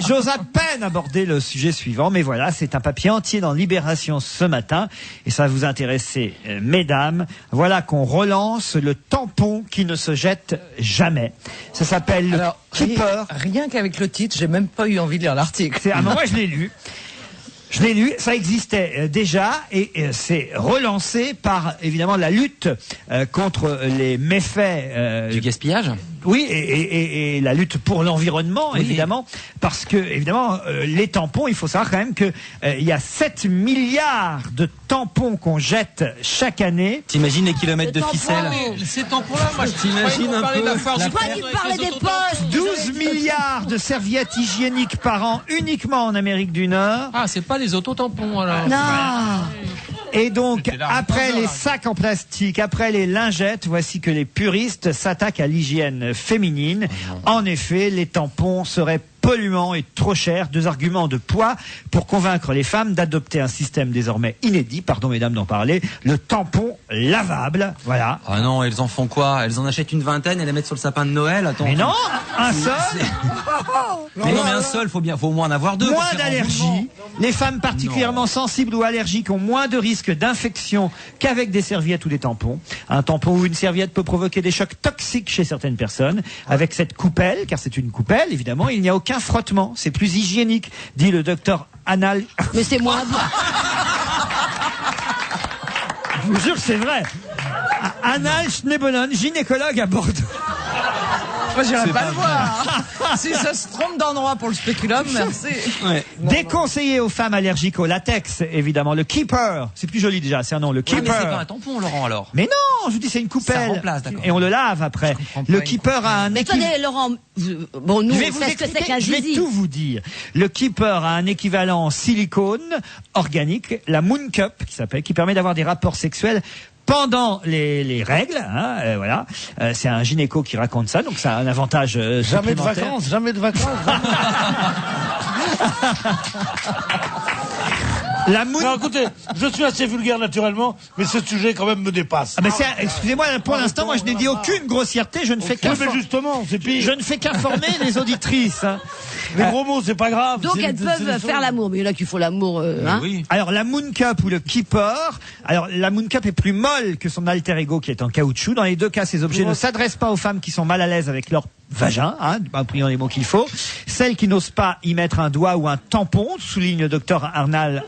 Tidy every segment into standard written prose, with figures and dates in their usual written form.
j'ose à peine aborder le sujet suivant, mais voilà, c'est un papier entier dans Libération ce matin, et ça va vous intéresser, mesdames. Voilà qu'on relance le tampon qui ne se jette jamais. Ça s'appelle le Keeper. Rien qu'avec le titre, j'ai même pas eu envie de lire l'article. Moi, je l'ai lu. Ça existait déjà et c'est relancé par évidemment la lutte contre les méfaits du gaspillage. Oui, et la lutte pour l'environnement, oui, évidemment, parce que évidemment les tampons, il faut savoir quand même que il y a 7 milliards de tampons qu'on jette chaque année. T'imagines les kilomètres de ficelle? Ces tampons-là, moi, je t'imagine un peu. Je crois qu'il parlait des postes. 12 milliards de serviettes hygiéniques par an uniquement en Amérique du Nord. Ah, c'est pas des autotampons alors. Non. Et donc, après les sacs en plastique, après les lingettes, voici que les puristes s'attaquent à l'hygiène féminine. En effet, les tampons seraient polluants et trop chers, 2 arguments de poids pour convaincre les femmes d'adopter un système désormais inédit, pardon mesdames d'en parler, le tampon lavable, voilà. Ah non, elles en font quoi? Elles en achètent une vingtaine et les mettent sur le sapin de Noël? Attends. Mais non, un seul. Mais non, mais un seul, faut au moins en avoir 2. Moins d'allergies. Les femmes particulièrement sensibles ou allergiques ont moins de risques d'infection qu'avec des serviettes ou des tampons. Un tampon ou une serviette peut provoquer des chocs toxiques chez certaines personnes. Avec cette coupelle, car c'est une coupelle, évidemment, il n'y a aucun frottement. C'est plus hygiénique, dit le docteur Anal. Mais c'est moins bon. Je vous jure que c'est vrai. Anal Schneebelen, gynécologue à Bordeaux. Moi, j'irai pas le voir. Si ça se trompe d'endroit pour le spéculum, merci. Ouais. Déconseillé aux femmes allergiques au latex, évidemment. Le Keeper. C'est plus joli déjà, c'est un nom. Le Keeper. Ouais, mais c'est pas un tampon, Laurent, alors. Mais non, je vous dis, c'est une coupelle. Ça remplace, d'accord. Et on le lave après. Le Keeper a un Attendez, Laurent. Bon, nous, Je vais on vous sait ce que c'est expliquer, qu'un je vais zizi. tout vous dire. Le Keeper a un équivalent en silicone organique, la Moon Cup, qui permet d'avoir des rapports sexuels pendant les règles, hein, voilà. C'est un gynéco qui raconte ça, donc ça a un avantage Jamais de supplémentaire. vacances, jamais de vacances. La Moon... Non, écoutez, je suis assez vulgaire naturellement, mais ce sujet quand même me dépasse. Ah, mais excusez-moi, pour l'instant, moi je n'ai dit aucune grossièreté, je ne fais Oui, mais justement, c'est pire. Je ne fais qu'informer les auditrices. Hein. Les gros mots, c'est pas grave. Donc elles peuvent faire l'amour, mais il y en a qui font l'amour, hein. Oui. Alors la Moon Cup ou le Keeper, alors la Moon Cup est plus molle que son alter ego qui est en caoutchouc. Dans les deux cas, ces objets ne s'adressent pas aux femmes qui sont mal à l'aise avec leur vagin, hein, en priant les mots qu'il faut. Celles qui n'osent pas y mettre un doigt ou un tampon, souligne le docteur Arnal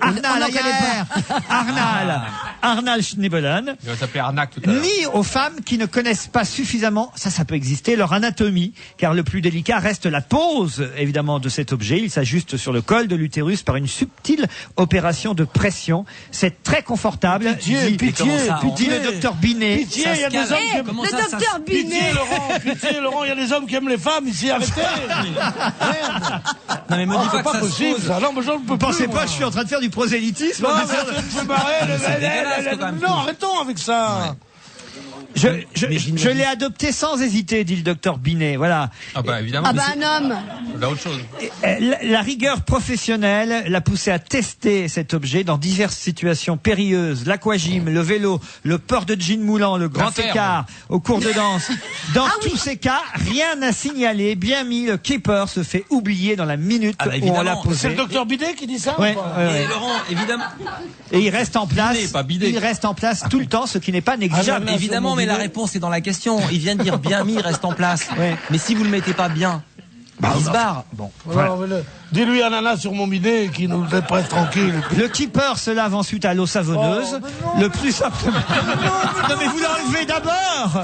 Schneebelen. Il va s'appeler Arnaque tout à l'heure. Ni aux femmes qui ne connaissent pas suffisamment, ça peut exister, leur anatomie, car le plus délicat reste la pose, évidemment, de cet objet. Il s'ajuste sur le col de l'utérus par une subtile opération de pression. C'est très confortable. Pitié, dit le docteur Binet. Pitié, il y a des hommes qui aiment... Le docteur Binet. Pitié, Laurent, il y a des hommes qui aiment les femmes ici, arrêtez. Non, mais me dis C'est pas que pas ça se possible, pose. ça. Non, mais j'en peux plus. Pensez moi. pas que je suis en train de faire du prosélytisme. Non, en mais disant- ça me fait marrer. C'est dégueulasse, quand même. Non, arrêtons avec ça. Je l'ai adopté sans hésiter, dit le docteur Binet. Voilà. Ah bah évidemment. Ah bah un homme. Là autre chose. La rigueur professionnelle l'a poussé à tester cet objet dans diverses situations périlleuses. L'aquagym, le vélo, le port de jean moulant, le grand ferme. écart au cours de danse. Dans tous ces cas, rien à signaler. Bien mis, le Keeper se fait oublier dans la minute Ah bah où on l'a évidemment. C'est posé. le docteur Bidet qui dit ça Ouais, ou pas ouais. Et Laurent, évidemment. Et il reste en place. Binet, pas bidet. Il reste en place tout le temps, ce qui n'est pas négligeable. Ah, Évidemment, mais la réponse est dans la question. Il vient de dire bien mis, reste en place. Ouais. Mais si vous le mettez pas bien, il se barre. Bon, Voilà, dis-lui ananas sur mon bidet qui nous laisse pas être tranquille. Le Keeper se lave ensuite à l'eau savonneuse. Le plus simple. Non mais vous l'enlevez d'abord.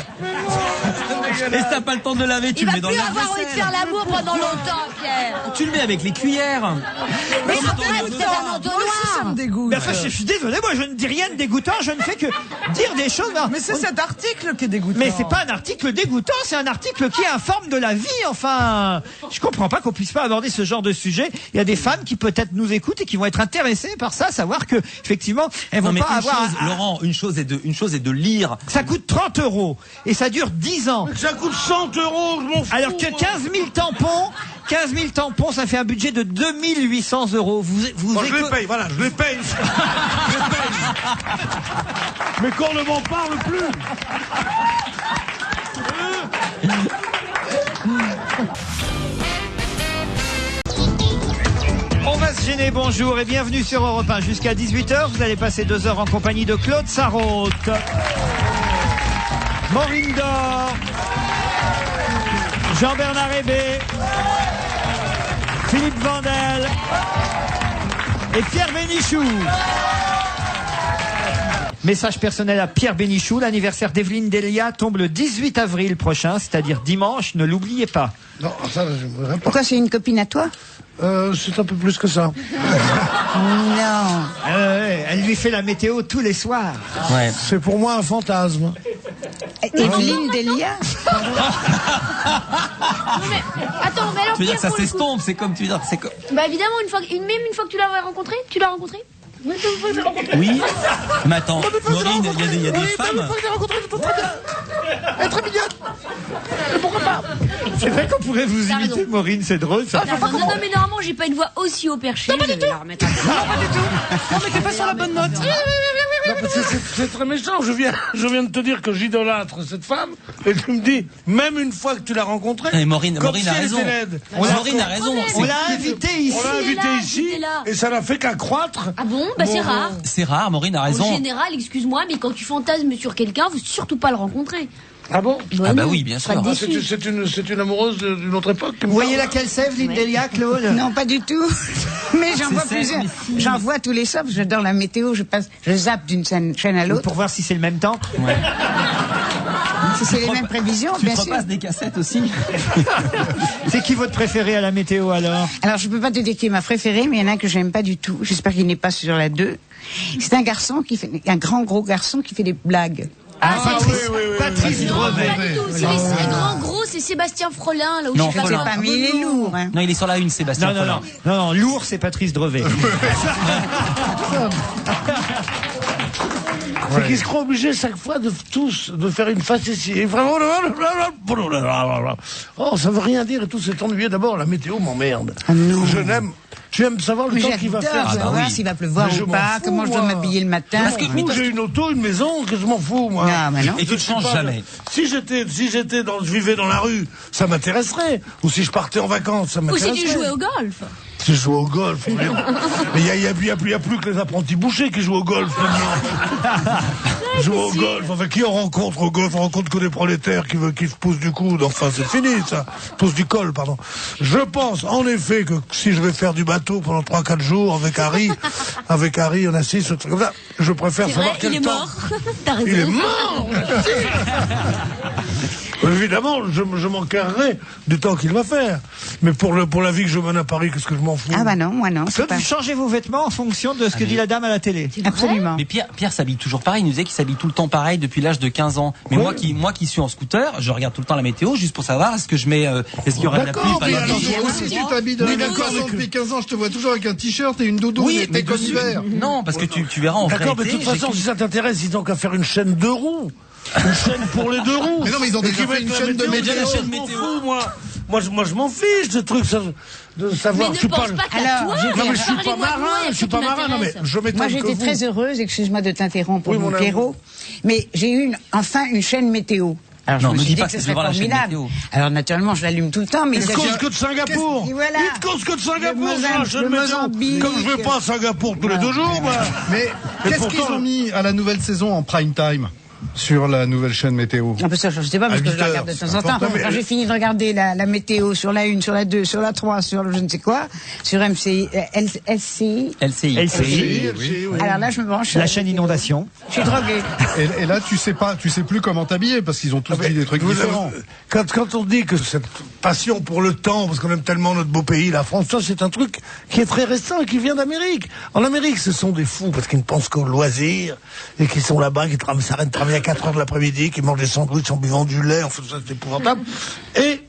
Et si t'as pas le temps de le laver, tu Il le va mets dans plus le avoir envie de faire l'amour pendant longtemps, Pierre. Tu le mets avec les cuillères. Mais après, c'est un Ça entonnoir. me dégoûte. Mais enfin, je suis désolé, moi je ne dis rien de dégoûtant, je ne fais que dire des choses. Mais c'est cet article qui est dégoûtant. Mais c'est pas un article dégoûtant, c'est un article qui informe de la vie, enfin. Je comprends pas qu'on puisse pas aborder ce genre de sujet. Il y a des femmes qui peut-être nous écoutent et qui vont être intéressées par ça, savoir que, effectivement, elles vont Non, mais pas une avoir... chose, Laurent, une chose est de lire. Ça coûte 30 € et ça dure 10 ans. Ça coûte 100 €, je m'en fous. Alors que 15 000 tampons, ça fait un budget de 2 800 €. Bon, je les paye, voilà, je les paye. Je les paye. Mais qu'on ne m'en parle plus. Géné, bonjour et bienvenue sur Europe 1. Jusqu'à 18h, vous allez passer 2 heures en compagnie de Claude Sarraute, Maureen Dor, Jean-Bernard Hébé, Philippe Vandel et Pierre Bénichou. Message personnel à Pierre Bénichou. L'anniversaire d'Evelyne Delia tombe le 18 avril prochain, c'est-à-dire dimanche. Ne l'oubliez pas. Non, ça, je voudrais pas. Pourquoi, c'est une copine à toi? C'est un peu plus que ça. Non. Elle lui fait la météo tous les soirs. Ouais. C'est pour moi un fantasme. Evelyne Delia? Attends, mais alors. Tu veux dire que ça pour le coup- s'estompe, c'est comme tu veux dire, c'est comme. Bah évidemment, même une fois que tu l'as rencontré, tu l'as rencontré. Oui. Mais attends, Maureen, il y a des femmes. Elle est très mignonne. Pourquoi pas? C'est vrai qu'on pourrait vous T'as imiter, raison. Maureen, c'est drôle ça. Non, mais normalement, j'ai pas une voix aussi haut perché. Non, pas du tout. Non, mais t'es pas sur la bonne note. Non, parce que c'est très méchant. Je viens de te dire que j'idolâtre cette femme, et tu me dis, même une fois que tu l'as rencontrée. Et Maureen comme a si elle raison. était laide. Maureen a raison. On l'a invité ici. On l'a il est invité là, ici, il est là. et ça n'a fait qu'accroître. Ah bon? Bah c'est Bon, rare. C'est rare, Maureen a En raison. général, excuse-moi, mais quand tu fantasmes sur quelqu'un, faut surtout pas le rencontrer. Ah bon? Ah bah non, oui, bien tu seras sûr. Ah, déçu. c'est une amoureuse d'une autre époque. qui me Vous voyez parle. laquelle c'est, Evelyne Delia, Claude? Non, pas du tout. Mais j'en vois c'est plusieurs. mais si. J'en vois tous les soirs. J'adore la météo. Je zappe d'une chaîne à l'autre. Pour voir si c'est le même temps. Si c'est les mêmes prévisions, Tu bien te sûr. repasses des cassettes aussi. C'est qui votre préféré à la météo alors? Alors, je peux pas te dire qui est ma préférée, mais il y en a un que j'aime pas du tout. J'espère qu'il n'est pas sur la 2. C'est un garçon un grand gros garçon qui fait des blagues. Patrice Non, Drevet. pas du tout. C'est les grands gros, c'est Sébastien Frelin, là où Non, je sais pas Je sais Frelin. pas, mais il est lourd. Hein. Non, il est sur la une, Sébastien. Non, lourd, c'est Patrice Drevet. C'est qu'ils se croient obligés chaque fois de faire une facétie. Et vraiment, oh, ça veut rien dire et tout, c'est ennuyé. D'abord, la météo m'emmerde. Ah non. Je n'aime. Tu aimes savoir le Mais temps qu'il va j'adore faire. savoir oui. s'il va pleuvoir Mais je ou m'en pas, fous, comment je dois moi. m'habiller le matin. Parce que- J'ai une auto, une maison, que je m'en fous, moi. Ah, mais non. Et tu ne changes jamais. Si je vivais dans la rue, ça m'intéresserait. Ou si je partais en vacances, ça Ou m'intéresserait. si tu jouais au golf. Si je joue au golf, mais il y a plus que les apprentis bouchers qui jouent au golf maintenant. Jouent au golf. Enfin, qui on rencontre au golf? On rencontre que des prolétaires qui se poussent du coude. Enfin, c'est fini, ça. Poussent du col, pardon. Je pense, en effet, que si je vais faire du bateau pendant 3-4 jours avec Harry, on assiste, un truc comme ça, je préfère C'est savoir vrai, quel il est temps. mort. T'as raison. Il est mort! Évidemment, je m'enquerrerai du temps qu'il va faire. Mais pour la vie que je mène à Paris, qu'est-ce que je m'en fous? Ah bah non, moi non. c'est Claude, pas... vous changez vos vêtements en fonction de ce que dit la dame à la télé. Absolument. Mais Pierre s'habille toujours pareil. Il nous disait qu'il s'habille tout le temps pareil depuis l'âge de 15 ans. Mais moi qui suis en scooter, je regarde tout le temps la météo juste pour savoir est-ce que je mets, est-ce qu'il y aura de la pluie, pas de Mais la alors, pluie. aussi, tu t'habilles de Oui, la d'accord, même façon mais que- depuis 15 ans, je te vois toujours avec un t-shirt et une doudoune, Oui, été mais comme dessus. hiver. Non, parce que tu verras en vrai. D'accord, mais de toute façon, si ça t'intéresse, ils ont qu'à faire une chaîne 2 roues. Une chaîne pour les 2 roues. Mais non, mais ils ont Et déjà qui fait une mettent la chaîne de météo, météo. je m'en fous, moi, je m'en fiche de trucs, de savoir. Mais je suis ne pense pas. pas qu'à Alors, toi. j'ai- Non, mais je suis pas Parlez-moi de moi, marin, il y a je suis que pas qui marin, non, mais m'intéresse. je m'étonne Moi, que j'étais vous. très heureuse, excuse-moi de t'interrompre, Oui, mon mon Pierrot, amour. mais j'ai eu enfin une chaîne météo. Alors, Non, je me me suis dis dit pas que que ce je vais serait voir la chaîne formidable. météo. Alors, naturellement, je l'allume tout le temps, mais Il ça- cause que de Singapour. Et voilà. Il cause que de Singapour, Le ça, la chaîne le météo. Mozambique. Comme je vais pas à Singapour tous les 2 jours, moi. Mais qu'est-ce qu'ils ont mis à la nouvelle saison en prime time sur la nouvelle chaîne météo? Ah, parce que je sais pas, parce À que je 8 la heures, regarde de c'est temps en temps. important, mais Quand j'ai fini de regarder la météo sur la 1, sur la 2, sur la 3, sur le je ne sais quoi, sur MCI, LCI. LCI. LCI, Oui. Alors là, je me branche. la chaîne inondation. Je suis droguée. Et là, tu sais plus comment t'habiller parce qu'ils ont tous dit des trucs différents. Quand on dit que cette passion pour le temps, parce qu'on aime tellement notre beau pays, la France, ça c'est un truc qui est très récent, qui vient d'Amérique. En Amérique, ce sont des fous parce qu'ils ne pensent qu'au loisir et qui sont là-bas, qui s'arrêtent de travailler à 4 heures de l'après-midi, qui mangent des sandwichs en buvant du lait, enfin ça c'est épouvantable. Et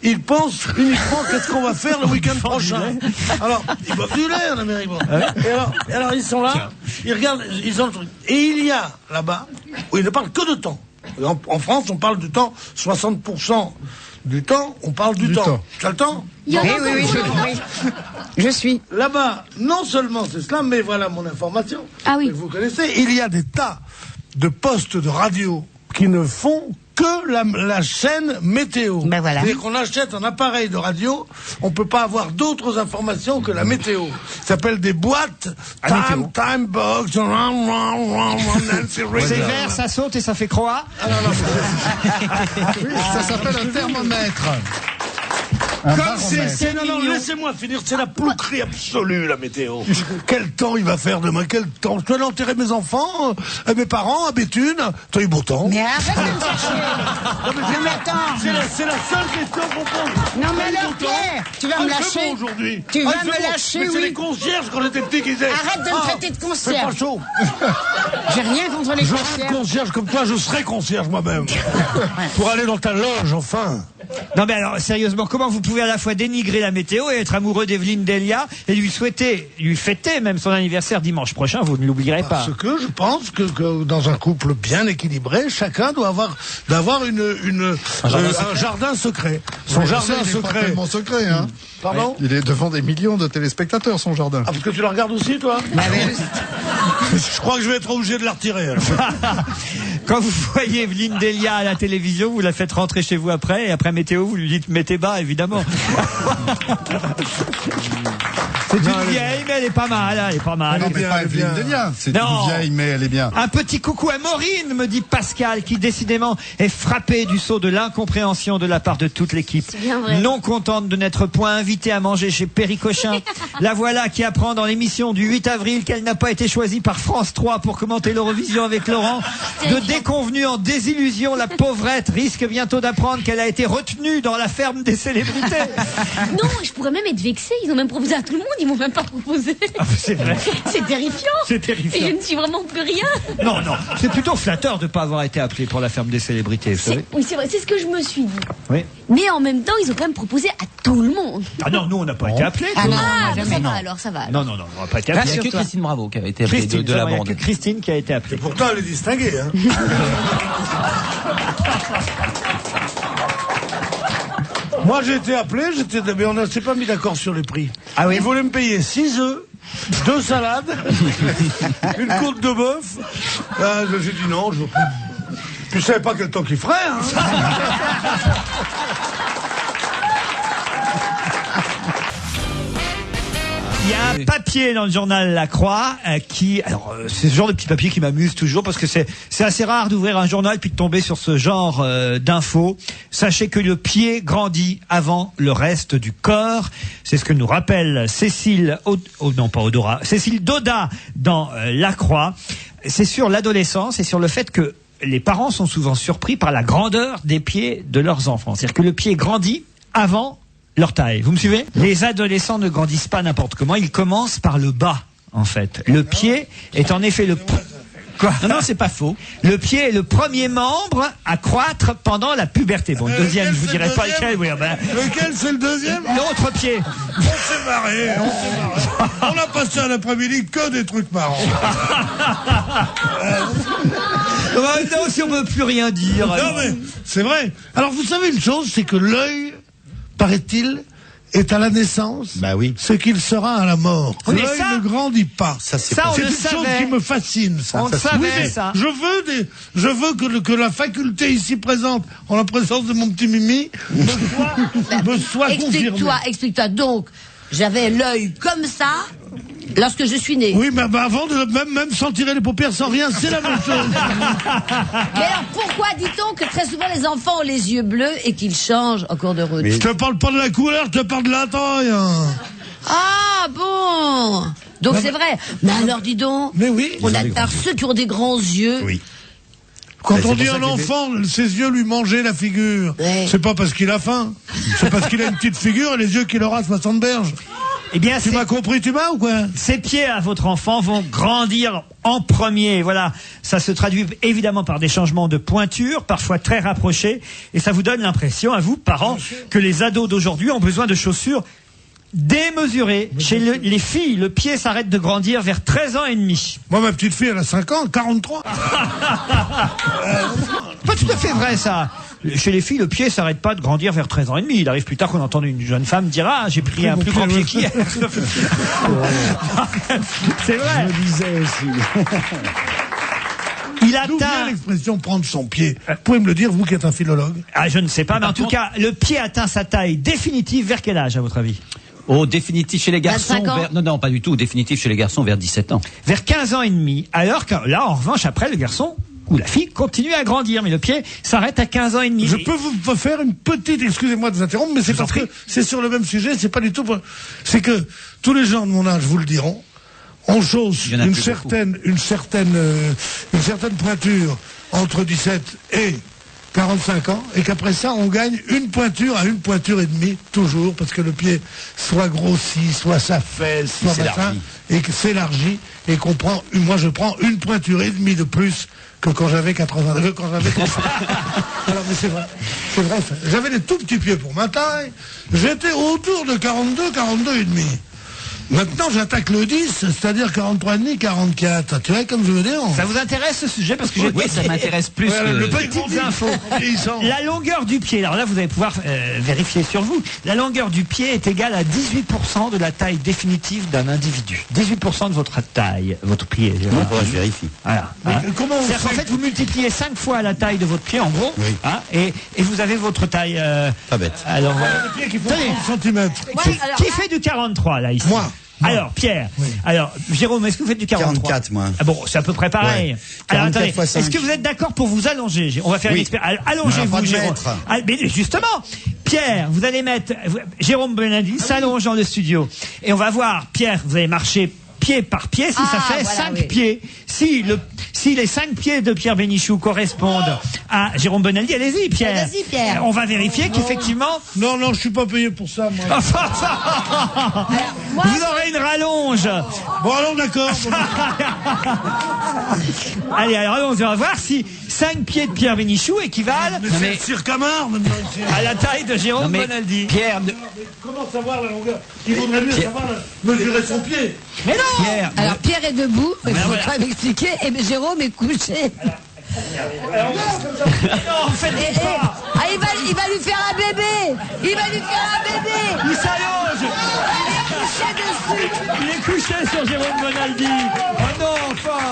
ils pensent uniquement qu'est-ce qu'on va faire le week-end prochain. Alors, ils boivent du lait en Amérique. Bon. Et alors ils sont là, ils regardent, ils ont le truc. Et il y a là-bas où ils ne parlent que de temps. En France, on parle du temps, 60% du temps, on parle du temps. Tu as le temps? Il y en Oui, a oui, oui, beaucoup, oui. Je suis. Là-bas, non seulement c'est cela, mais voilà mon information. Ah oui. Et vous connaissez, il y a des tas de postes de radio qui ne font que la chaîne météo. Ben voilà. C'est-à-dire qu'on achète un appareil de radio, on peut pas avoir d'autres informations que la météo. Ça s'appelle des boîtes time box, Nancy Reagan. C'est vert, ça saute et ça fait croix. Ça s'appelle un thermomètre. Comme c'est Non, laissez-moi finir, c'est la plouquerie absolue, la météo. Quel temps il va faire demain? Quel temps? Je dois aller enterrer mes enfants, mes parents, à Béthune. T'as eu beau temps? Mais arrête de me faire chier. Non mais attends. C'est la seule question qu'on pose. Non mais alors Pierre, tu vas me lâcher. Aujourd'hui. Tu vas me lâcher, Mais c'est oui. les concierges quand on était petits qui disaient. Arrête de me traiter de C'est concierge. pas chaud. J'ai rien contre les Je concierges. serais concierge comme toi, je serais concierge moi-même. Pour aller dans ta loge, enfin. Non mais alors sérieusement, comment vous pouvez à la fois dénigrer la météo et être amoureux d'Evelyne Delia et lui fêter même son anniversaire dimanche prochain? Vous ne l'oublierez pas. Parce que je pense que dans un couple bien équilibré, chacun doit avoir un jardin secret. Son jardin Il est pas secret. tellement secret, hein. Pardon? Il est devant des millions de téléspectateurs, son jardin. Ah, parce que tu le regardes aussi, toi? Je crois que je vais être obligé de la retirer. Alors. Quand vous voyez Evelyne Delia à la télévision, vous la faites rentrer chez vous après, et après météo, vous lui dites mettez bas, évidemment. C'est une vieille, mais elle est pas mal, elle est pas mal. Non, mais bien, pas elle est Evelyne bien. Delia. C'est Non. une vieille, mais elle est bien. Un petit coucou à Maureen, me dit Pascal, qui décidément est frappé du saut de l'incompréhension de la part de toute l'équipe. C'est bien vrai. Non contente de n'être point invitée à manger chez Péricochin. La voilà qui apprend dans l'émission du 8 avril qu'elle n'a pas été choisie par France 3 pour commenter l'Eurovision avec Laurent. De déconvenue en désillusion, la pauvrette risque bientôt d'apprendre qu'elle a été retenue dans la ferme des célébrités. Non, je pourrais même être vexée. Ils ont même proposé à tout le monde. Ils m'ont même pas proposé. C'est vrai. C'est terrifiant. C'est terrifiant. Et je ne suis vraiment plus rien. Non, non, c'est plutôt flatteur de ne pas avoir été appelé pour la ferme des célébrités, vous savez. Oui, c'est vrai. C'est ce que je me suis dit. Oui. Mais en même temps, ils ont quand même proposé à tout le monde. Ah non, nous on n'a pas été appelés. Ah non, Ah, jamais, ça non. va alors, ça va. Non, on n'a pas été Il n'y appelés. a que Christine Bravo qui avait été appelée Christine, de la il y a bande. que Christine qui a été appelée. Pourtant, elle est distinguée. Hein. Moi, j'ai été appelé, mais on ne s'est pas mis d'accord sur les prix. Ah oui? Ils voulaient me payer 6 œufs, 2 salades, une côte de bœuf. J'ai dit non. Je savais pas quel temps qu'il ferait. Hein. Il y a un papier dans le journal La Croix c'est ce genre de petit papier qui m'amuse toujours parce que c'est assez rare d'ouvrir un journal puis de tomber sur ce genre d'infos. Sachez que le pied grandit avant le reste du corps. C'est ce que nous rappelle Cécile Doda dans La Croix. C'est sur l'adolescence et sur le fait que les parents sont souvent surpris par la grandeur des pieds de leurs enfants. C'est-à-dire que le pied grandit avant leur taille. Vous me suivez? Les adolescents ne grandissent pas n'importe comment, ils commencent par le bas, en fait. Le pied est en effet Quoi? Non, c'est pas faux. Le pied est le premier membre à croître pendant la puberté. Bon, le deuxième, je vous dirai pas lequel. Oui, Lequel, c'est le deuxième? L'autre pied. On s'est marré. On a passé un après-midi que des trucs marrants. Non, si on ne veut plus rien dire. Non, mais c'est vrai. Alors, vous savez une chose, c'est que l'œil, paraît-il, est à la naissance ce qu'il sera à la mort. Oui, L'œil ça, ne grandit pas. on C'est le une chose savait. qui me fascine. Ça. On le savait, mais ça. Je veux que la faculté ici présente, en la présence de mon petit Mimi, me soit confirmée. Explique-toi. Donc, j'avais l'œil comme ça lorsque je suis né. Oui, mais avant de même sans tirer les paupières, sans rien, c'est la même chose. Mais alors, pourquoi dit-on que très souvent les enfants ont les yeux bleus et qu'ils changent en cours de route? Je te parle pas de la couleur, je te parle de la taille. Hein. Ah bon. Donc c'est vrai. Mais alors dis donc, mais oui, on adore ceux qui ont des grands yeux. Oui. Quand on dit à un enfant, ses yeux lui mangeaient la figure, c'est pas parce qu'il a faim, c'est parce qu'il a une petite figure et les yeux qu'il aura 60 berges. Eh bien, tu m'as compris, ou quoi? Ces pieds à votre enfant vont grandir en premier. Voilà, ça se traduit évidemment par des changements de pointure, parfois très rapprochés, et ça vous donne l'impression, à vous, parents, que les ados d'aujourd'hui ont besoin de chaussures démesurées. Chez les filles, le pied s'arrête de grandir vers 13 ans et demi. Moi, ma petite fille, elle a 5 ans, 43. Pas tout à fait vrai, ça. Chez les filles, le pied s'arrête pas de grandir vers 13 ans et demi. Il arrive plus tard qu'on entende une jeune femme dire « Ah, j'ai pris un plus grand pied qu'hier. » C'est vrai. Je le disais aussi. D'où vient l'expression prendre son pied? Vous pouvez me le dire, vous qui êtes un philologue? Ah, je ne sais pas, mais en tout cas, le pied atteint sa taille définitive vers quel âge, à votre avis? Oh, définitif chez les garçons. 25 ans. Non, pas du tout. Définitif chez les garçons vers 17 ans. Vers 15 ans et demi. Alors que là, en revanche, après, le garçon ou la fille continue à grandir, mais le pied s'arrête à 15 ans et demi. Je peux vous faire une petite, excusez-moi de vous interrompre, mais c'est parce que c'est sur le même sujet, c'est pas du tout... C'est que tous les gens de mon âge vous le diront, on chausse une certaine pointure entre 17 et 45 ans, et qu'après ça, on gagne une pointure à une pointure et demie, toujours, parce que le pied soit grossi, soit s'affaisse, soit machin, et que s'élargit, et qu'on prend, moi je prends une pointure et demie de plus que quand j'avais 80, quand j'avais 30. Alors, mais c'est vrai, j'avais des tout petits pieds pour ma taille, j'étais autour de 42 et demi. Maintenant, j'attaque le 10, c'est-à-dire 43,5, 44. Tu vois, comme je veux dire. Ça vous intéresse ce sujet? Parce que j'ai Oui, ça m'intéresse plus. Le petites infos. La longueur du pied, alors là, vous allez pouvoir vérifier sur vous. La longueur du pied est égale à 18% de la taille définitive d'un individu. 18% de votre taille, votre pied. Je vérifie. Voilà. Comment on C'est-à-dire qu'en fait, vous multipliez 5 fois la taille de votre pied, en gros, Oui. et vous avez votre taille. Pas bête. Alors, le pied qui fait 30 cm. qui fait du 43 là ici? Moi. Alors, Pierre, alors, Jérôme, est-ce que vous faites du 43? 44, moi. Ah bon, c'est à peu près pareil. Ouais. Alors, 44 attendez, fois 5. est-ce que vous êtes d'accord pour vous allonger? On va faire une expérience. Pas Allongez-vous, de Jérôme. mètre. Ah, mais justement, Pierre, vous allez mettre, Jérôme Benaldi s'allonge dans le studio. Et on va voir, Pierre, vous allez marcher pied par pied, si ça fait voilà, 5 pieds. Si les 5 pieds de Pierre Bénichou correspondent à Jérôme Benaldi, allez-y, Pierre. Allez-y, Pierre. On va vérifier qu'effectivement, Non, je suis pas payé pour ça, moi. vous aurez une rallonge. Bon, alors d'accord. Allez, alors allons, on va voir si 5 pieds de Pierre Bénichou équivalent Mais c'est Sir Camard, maintenant, ici. à la taille de Jérôme Bonaldi. Pierre, Comment savoir la longueur? Il vaudrait mieux savoir mesurer son pied. Mais non. Pierre, Alors Pierre est debout, il faut pas m'expliquer, et Jérôme est couché. Non, faites pas. Ah, il va lui faire un bébé. Il va lui faire un bébé. Il s'allonge. Il est couché sur Jérôme Bonaldi. Oh non, enfin.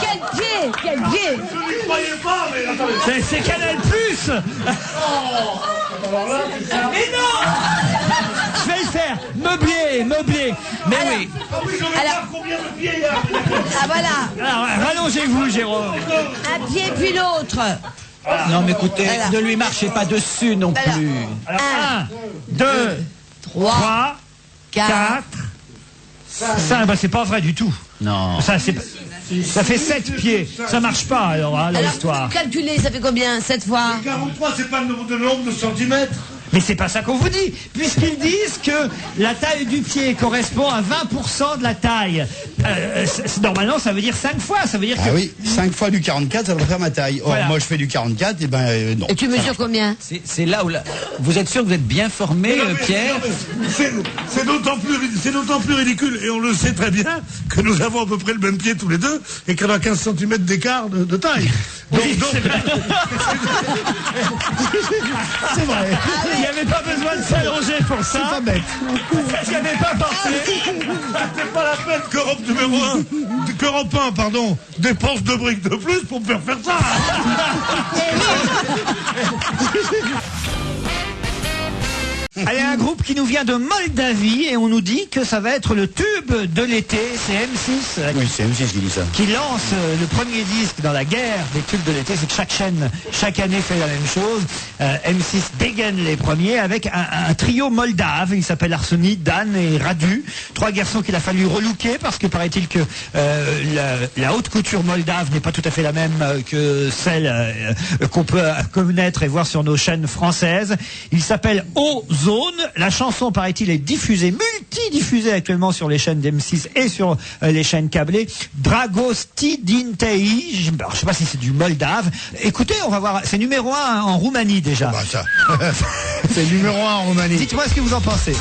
Quel pied. Je n'y croyais pas, mais attendez. C'est Canal Plus. Mais non. Je vais le faire. Meubler. Mais oui. Ah oui, je veux voir combien de pieds il y a. Ah voilà. Alors, rallongez-vous, Jérôme. Un pied puis l'autre. non mais écoutez, Voilà. ne lui marchez pas dessus non Voilà. plus. Alors, 1, 2, 3, 3, 4, 5. Bah, c'est pas vrai du tout. Non. Ça fait 7 pieds. Ça marche pas, alors, dans Alors, l'histoire. calculez, ça fait combien 7 fois 43, c'est pas le nombre de centimètres. Mais c'est pas ça qu'on vous dit, puisqu'ils disent que la taille du pied correspond à 20% de la taille. Normalement, ça veut dire 5 fois. Ça veut dire que. Ah oui, 5 fois du 44, ça va faire ma taille. Or, Voilà. moi, je fais du 44, et ben non. Et tu mesures combien C'est là où vous êtes sûr que vous êtes bien formé, Pierre? C'est d'autant plus ridicule, et on le sait très bien, que nous avons à peu près le même pied tous les deux, et qu'on a 15 cm d'écart de taille. Donc, c'est vrai. c'est vrai. Il n'y avait pas besoin de s'allonger pour ça. C'est pas bête. J'y avais pas pensé. C'est pas la peine qu'Europe qu'Europe 1, pardon, dépense 2 briques de plus pour me faire ça. Allez, un groupe qui nous vient de Moldavie et on nous dit que ça va être le tube de l'été. C'est M6 Oui, c'est M6 qui dit ça. qui lance le premier disque dans la guerre des tubes de l'été. C'est que chaque chaîne, chaque année, fait la même chose. M6 dégaine les premiers avec un trio moldave. Il s'appelle Arseny, Dan et Radu. 3 garçons qu'il a fallu relooker parce que paraît-il que la haute couture moldave n'est pas tout à fait la même que celle qu'on peut connaître et voir sur nos chaînes françaises. Il s'appelle Ozone. La chanson, paraît-il, est diffusée, multidiffusée actuellement sur les chaînes d'M6 et sur les chaînes câblées. Dragostidintei, je ne sais pas si c'est du moldave. Écoutez, on va voir, c'est numéro 1 en Roumanie déjà. Bah ça, c'est numéro 1 en Roumanie. Dites-moi ce que vous en pensez.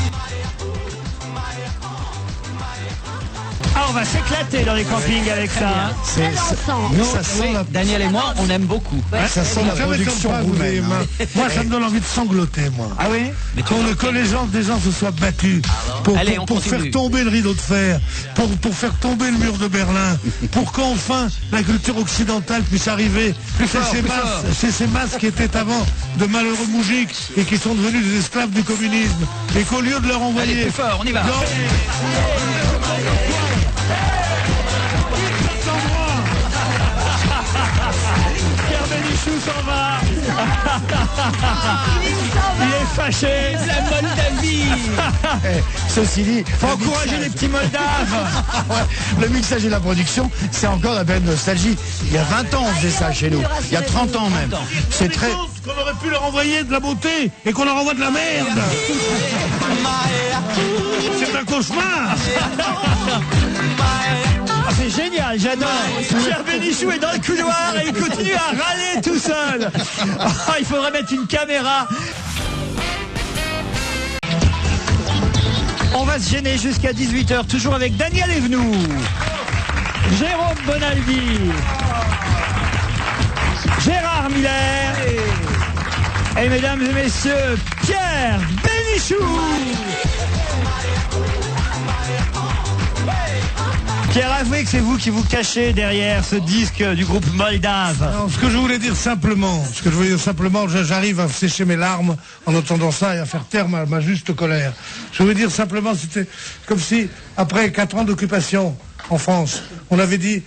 Ah, on va s'éclater dans les campings avec ça. Hein. Nous, Daniel et moi, on aime beaucoup. Ça sent la production roumaine. Moi, ça me donne envie de sangloter, moi. Ah oui? Que les gens se soient battus pour faire tomber le rideau de fer, pour faire tomber le mur de Berlin, pour qu'enfin la culture occidentale puisse arriver. C'est ces masses qui étaient avant de malheureux moujiks et qui sont devenus des esclaves du communisme. Et qu'au lieu de leur envoyer... Allez, plus fort, on y va. Pierre Bénichou s'en va. Il est fâché. La Moldavie. Ceci dit, faut encourager les petits Moldaves. le mixage et la production, c'est encore la belle nostalgie. Il y a 20 ans, on faisait ça chez nous. Il y a 30 ans même. C'est très... qu'on aurait pu leur envoyer de la beauté et qu'on leur envoie de la merde. C'est un cauchemar. Ah, c'est génial, j'adore. Pierre Bénichou est dans le couloir et il continue à râler tout seul. Ah, il faudrait mettre une caméra. On va se gêner jusqu'à 18h, toujours avec Daniel Evenou, Jérôme Bonaldi, Gérard Miller et mesdames et messieurs, Pierre Bénichou. Pierre, avouez que c'est vous qui vous cachez derrière ce disque du groupe Moldave. Non, ce que je voulais dire simplement, j'arrive à sécher mes larmes en entendant ça et à faire taire ma juste colère. Je voulais dire simplement, c'était comme si, après 4 ans d'occupation en France, on avait dit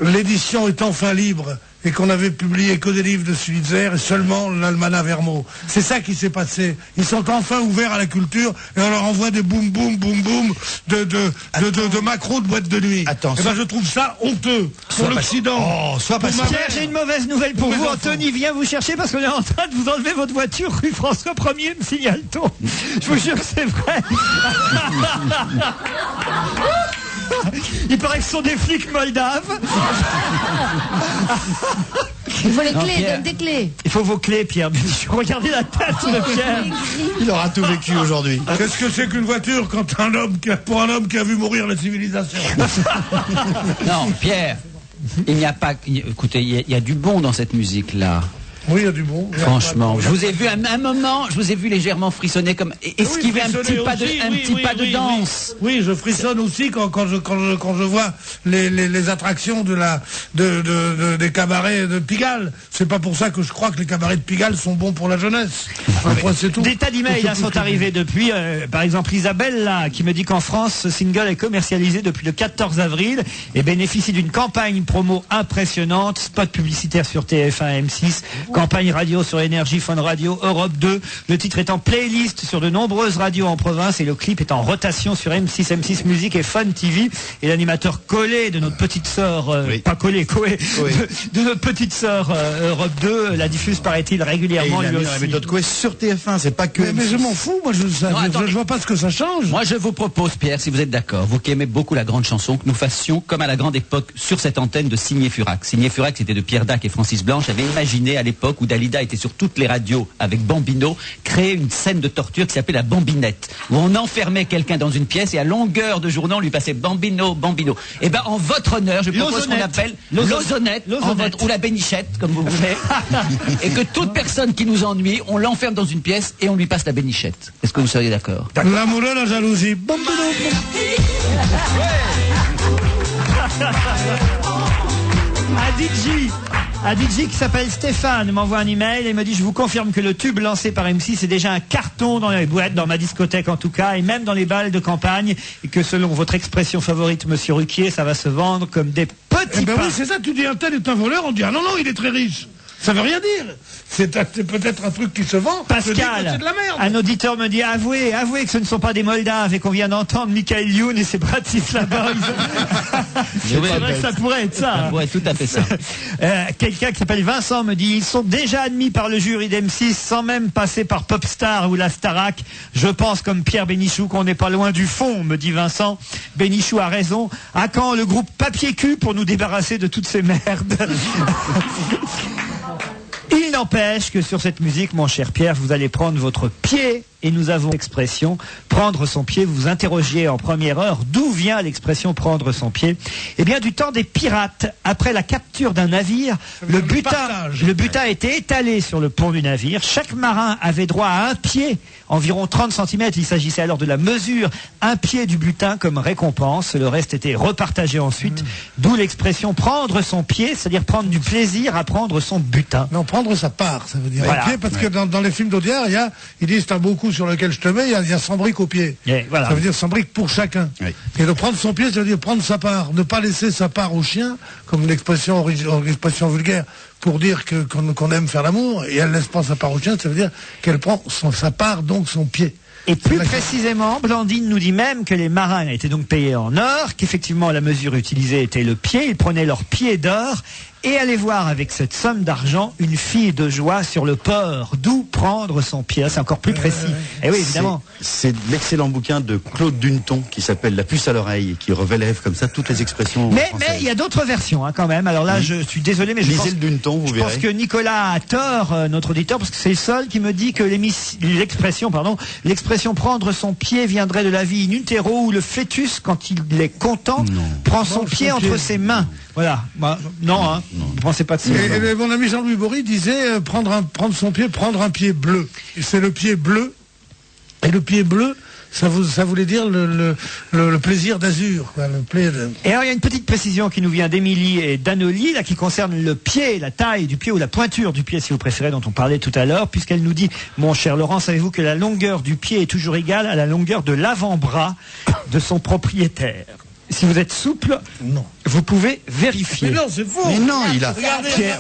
l'édition est enfin libre et qu'on avait publié que des livres de Sulitzer et seulement l'Almanach Vermeau. C'est ça qui s'est passé. Ils sont enfin ouverts à la culture et on leur envoie des boum boum boum boum de macros de boîte de nuit. Attends, et ben je trouve ça honteux pour l'Occident. Oh, sois patient. Pierre, j'ai une mauvaise nouvelle pour vous. Anthony vient vous chercher parce qu'on est en train de vous enlever votre voiture rue François 1er, me signale-t-on. Je vous jure que c'est vrai. Il paraît que ce sont des flics moldaves. Il faut les clés, donne des clés. Il faut vos clés, Pierre. Regardez la tête de Pierre. Il aura tout vécu aujourd'hui. Qu'est-ce que c'est qu'une voiture pour un homme qui a vu mourir la civilisation? Non, Pierre, il n'y a pas... Écoutez, il y a du bon dans cette musique-là. Oui, il y a du bon. Franchement, je vous ai vu à un moment, je vous ai vu légèrement frissonner comme esquiver un petit pas de danse. Oui, je frissonne aussi quand je vois les attractions des cabarets de Pigalle. C'est pas pour ça que je crois que les cabarets de Pigalle sont bons pour la jeunesse. Après, c'est tout. Des tas d'emails sont arrivés depuis. Par exemple, Isabelle là, qui me dit qu'en France, ce single est commercialisé depuis le 14 avril et bénéficie d'une campagne promo impressionnante, spot publicitaire sur TF1, M6. Campagne radio sur Énergie, Fun Radio, Europe 2. Le titre est en playlist sur de nombreuses radios en province et le clip est en rotation sur M6, M6 Musique et Fun TV. Et l'animateur Collet de notre petite sœur, pas Collet, Coé, de notre petite sœur Europe 2, la diffuse paraît-il régulièrement. Et il a mis d'autres Coé sur TF1, c'est pas que... Mais je m'en fous, moi je vois pas ce que ça change. Moi je vous propose, Pierre, si vous êtes d'accord, vous qui aimez beaucoup la grande chanson, que nous fassions comme à la grande époque sur cette antenne de Signé Furax. Signé Furax, c'était de Pierre Dac et Francis Blanche, avait imaginé à l'époque où Dalida était sur toutes les radios avec Bambino, créer une scène de torture qui s'appelait la Bambinette, où on enfermait quelqu'un dans une pièce et à longueur de journée on lui passait Bambino, Bambino. Et ben en votre honneur, je propose qu'on appelle l'ozonette, ou la bénichette, comme vous voulez, et que toute personne qui nous ennuie, on l'enferme dans une pièce et on lui passe la bénichette. Est-ce que vous seriez d'accord? L'amour et la jalousie. Bambino. Un DJ qui s'appelle Stéphane m'envoie un email et me dit: je vous confirme que le tube lancé par M6 est déjà un carton dans les boîtes, dans ma discothèque en tout cas, et même dans les balles de campagne, et que selon votre expression favorite, Monsieur Ruquier, ça va se vendre comme des petits pains. Oui, c'est ça, tu dis un tel est un voleur, on dit ah non, il est très riche. Ça veut rien dire. C'est peut-être un truc qui se vend. Pascal, c'est de la merde. Un auditeur me dit: avouez que ce ne sont pas des Moldaves et qu'on vient d'entendre Michael Youn et ses Bratislava. C'est vrai que ça pourrait être ça. Ça pourrait tout à fait ça. Quelqu'un qui s'appelle Vincent me dit: ils sont déjà admis par le jury d'M6 sans même passer par Popstar ou la Starac. Je pense comme Pierre Bénichou qu'on n'est pas loin du fond, me dit Vincent. Bénichou a raison. À quand le groupe Papier Cul pour nous débarrasser de toutes ces merdes? Il n'empêche que sur cette musique, mon cher Pierre, vous allez prendre votre pied. Et nous avons l'expression prendre son pied. Vous vous interrogiez en première heure d'où vient l'expression prendre son pied. Eh bien, du temps des pirates. Après la capture d'un navire, le butin était étalé sur le pont du navire. Chaque marin avait droit à un pied, environ 30 cm. Il s'agissait alors de la mesure, un pied du butin comme récompense. Le reste était repartagé ensuite. D'où l'expression prendre son pied, c'est-à-dire prendre du plaisir à prendre son butin. Non, prendre sa part, ça veut dire. Voilà. Pied, parce que dans les films d'Audiard, ils disent t'as beaucoup sur lequel je te mets, il y a 100 briques au pied. Voilà. Ça veut dire 100 briques pour chacun. Oui. Et de prendre son pied, ça veut dire prendre sa part. Ne pas laisser sa part au chien, comme une expression vulgaire, pour dire qu'on aime faire l'amour, et elle laisse pas sa part au chien, ça veut dire qu'elle prend sa part, donc son pied. Et plus précisément, Blandine nous dit même que les marins étaient donc payés en or, qu'effectivement la mesure utilisée était le pied, ils prenaient leur pied d'or et allaient voir avec cette somme d'argent une fille de joie sur le port. D'où prendre son pied, c'est encore plus précis. Et oui, évidemment. C'est l'excellent bouquin de Claude Duneton qui s'appelle La puce à l'oreille et qui relève comme ça toutes les expressions Mais françaises. il y a d'autres versions quand même. Alors là, je suis désolé, mais je Lisez le Duneton, vous verrez. pense que Nicolas a tort, notre auditeur, parce que c'est le seul qui me dit que l'expression prendre son pied viendrait de la vie in utero où le fœtus, quand il est content, prend son pied entre ses mains. Voilà. Non. Vous pensez pas de ça. Et mon ami Jean-Louis Bory disait prendre son pied, prendre un pied bleu. Et c'est le pied bleu. Et le pied bleu, ça voulait dire le plaisir d'azur. Et alors il y a une petite précision qui nous vient d'Émilie et d'Anoli, là, qui concerne le pied, la taille du pied ou la pointure du pied, si vous préférez, dont on parlait tout à l'heure, puisqu'elle nous dit, mon cher Laurent, savez-vous que la longueur du pied est toujours égale à la longueur de l'avant-bras de son propriétaire? Si vous êtes souple, vous pouvez vérifier. Mais non, c'est faux. Mais non,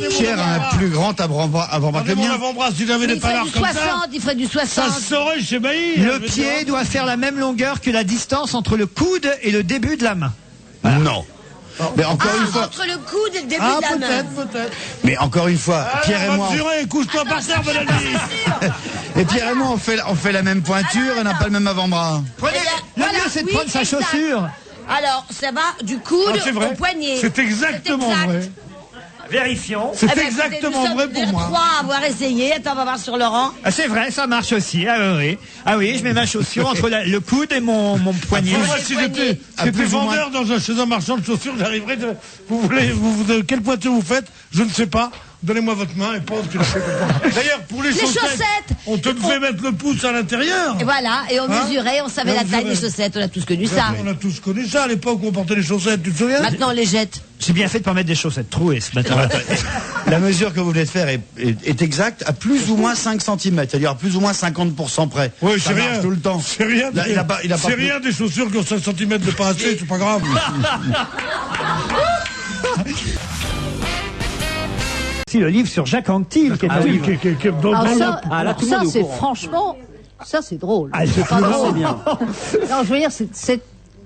Pierre a un plus grand avant-bras que le mien. Avant-bras, si j'avais des palars comme ça, il ferait du 60. ça se saurait chez Bailly. Le pied doit faire la même longueur que la distance entre le coude et le début de la main. Voilà. Non. Mais encore une fois. Entre le coude et le début de la main. Peut-être. Mais encore une fois, Pierre et moi. Couche-toi par terre, bonne amie. Et Pierre et moi, on fait la même pointure et on n'a pas le même avant-bras. Le mieux, c'est de prendre sa chaussure. Alors, ça va du coude au poignet. C'est exactement vrai. Vérifions. C'est exactement vrai pour moi. 3 à avoir essayé. Attends, on va voir sur Laurent. Ah, c'est vrai, ça marche aussi. Ah oui, je mets ma chaussure entre le coude et mon poignet. Moi, si j'étais vendeur chez un marchand de chaussures, j'arriverais de... de quelle pointure vous faites? Je ne sais pas. Donnez-moi votre main et pense que D'ailleurs, pour les chaussettes, on te devait mettre le pouce à l'intérieur. Et voilà, et on mesurait, on savait la taille des chaussettes, on a tous connu ça. On a tous connu ça à l'époque où on portait les chaussettes, tu te souviens? Maintenant, on les jette. J'ai bien fait de pas mettre des chaussettes trouées ce matin. La mesure que vous venez de faire est exacte à plus ou moins 5 cm, c'est-à-dire à plus ou moins 50% près. Oui, c'est rien tout le temps. C'est rien. C'est rien des chaussures qui ont 5 cm de pas assez, c'est pas grave. Si le livre sur Jacques Anquetil, qui est un livre. Ça, c'est franchement, ça c'est drôle. C'est pas drôle. Bien. Non, je veux dire, c'est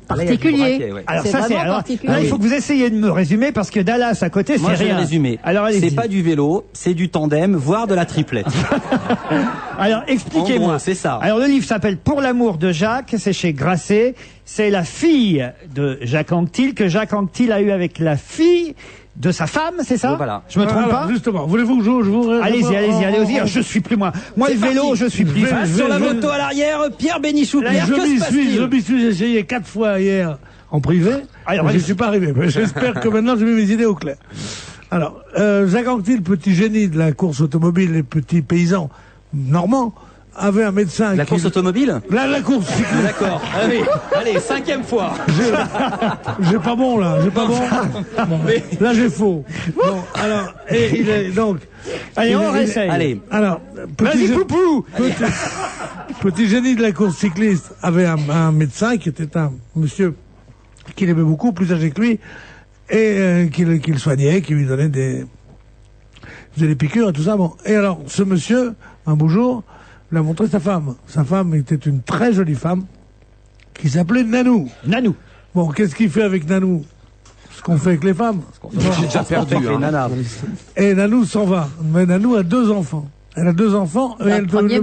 particulier. Alors ça, c'est particulier. Il faut que vous essayiez de me résumer parce que Dallas à côté, c'est rien. Moi, je vais résumer. Alors, c'est pas du vélo, c'est du tandem, voire de la triplette. Alors, expliquez-moi. C'est ça. Alors, le livre s'appelle Pour l'amour de Jacques, c'est chez Grasset. C'est la fille de Jacques Anquetil que Jacques Anquetil a eu avec la fille de sa femme, c'est ça? Voilà. Je me trompe pas? Justement, voulez-vous que je vous... Allez-y. Je suis plus moi. Moi, le vélo, je suis plus. Sur la moto à l'arrière, Pierre Bénichou. Je m'y suis essayé 4 fois hier en privé. Alors, je ne suis pas arrivé. J'espère que maintenant, j'ai mis mes idées au clair. Alors, Jacques Anquetil, petit génie de la course automobile, les petits paysans normands, avait un médecin. La course automobile? La course cycliste. D'accord. Allez, 5e fois. J'ai pas bon là, Mais... Là j'ai faux. Bon, alors, et il est donc. Allez, on réessaye. Allez. Alors, petit génie de la course cycliste avait un médecin qui était un monsieur qu'il aimait beaucoup, plus âgé que lui, et qu'il soignait, qui lui donnait des piqûres et tout ça. Bon. Et alors, ce monsieur, un beau jour, lui a montré sa femme. Sa femme était une très jolie femme qui s'appelait Nanou. Nanou. Bon, qu'est-ce qu'il fait avec Nanou? Ce qu'on fait avec les femmes. J'ai déjà perdu. Et Nanou s'en va. Mais Nanou a 2 enfants. Elle a 2 enfants et elle ne peut plus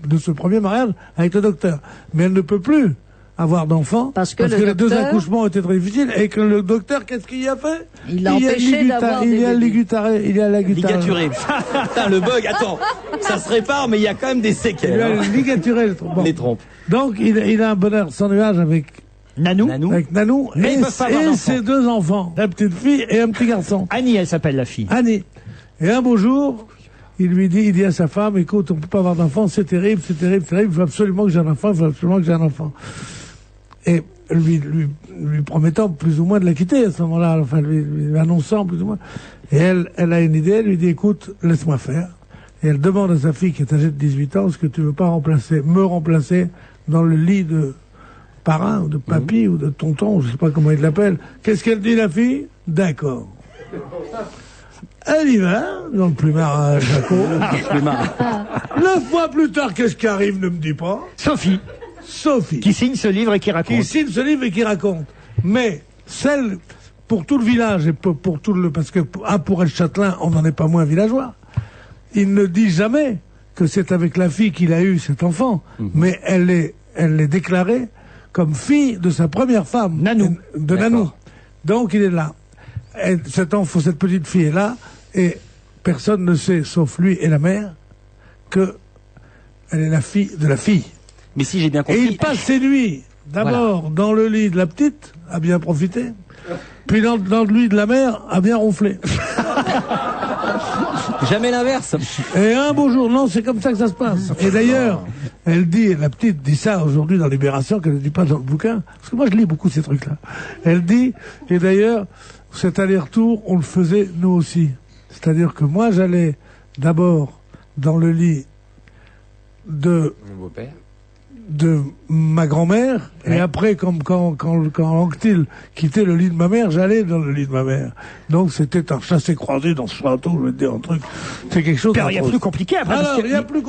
de ce premier mariage avec le docteur. Mais elle ne peut plus avoir d'enfant parce que les deux accouchements étaient très difficiles et que le docteur, qu'est-ce qu'il y a fait? Il a empêché d'avoir des il a ligaturé. Putain, le bug, attends, ça se répare, mais il y a quand même des séquelles. Il a ligaturé les trompes. Donc, il a un bonheur sans nuage avec Nanou. Avec Nanou Mais et ses deux enfants, la petite fille et un petit garçon. Annie, elle s'appelle la fille. Annie. Et un beau jour, il dit à sa femme, écoute, on peut pas avoir d'enfant, c'est terrible, il faut absolument que j'ai un enfant, Et lui promettant plus ou moins de la quitter à ce moment-là, enfin lui annonçant plus ou moins. Et elle a une idée, elle lui dit, écoute, laisse-moi faire. Et elle demande à sa fille qui est âgée de 18 ans, est-ce que tu veux pas me remplacer dans le lit de parrain ou de papy ou de tonton, je sais pas comment il l'appelle. Qu'est-ce qu'elle dit, la fille? D'accord. Elle y va, dans le plumard Jaco. 9 mois plus tard, qu'est-ce qui arrive, ne me dis pas? Sophie. Qui signe ce livre et qui raconte. Mais celle, pour tout le village et pour tout le... Parce que pour El Châtelain, on n'en est pas moins villageois. Il ne dit jamais que c'est avec la fille qu'il a eu cet enfant. Mais elle est déclarée comme fille de sa première femme. Nanou. Nanou. Donc il est là. Et cette petite fille est là, et personne ne sait, sauf lui et la mère, que elle est la fille de la fille. Mais si j'ai bien compris... Et il passe ses nuits, d'abord dans le lit de la petite, à bien profiter, puis dans le lit de la mère, à bien ronfler. Jamais l'inverse. Et un beau jour, non, c'est comme ça que ça se passe. Et d'ailleurs, la petite dit ça aujourd'hui dans Libération, qu'elle ne dit pas dans le bouquin, parce que moi je lis beaucoup ces trucs-là. Elle dit, et d'ailleurs, cet aller-retour, on le faisait nous aussi. C'est-à-dire que moi, j'allais d'abord dans le lit de ma grand-mère, et après, quand Anctil quittait le lit de ma mère, j'allais dans le lit de ma mère. Donc c'était un chassé-croisé dans ce château, je vais te dire un truc. C'est quelque chose... Il y a plus compliqué après. Alors,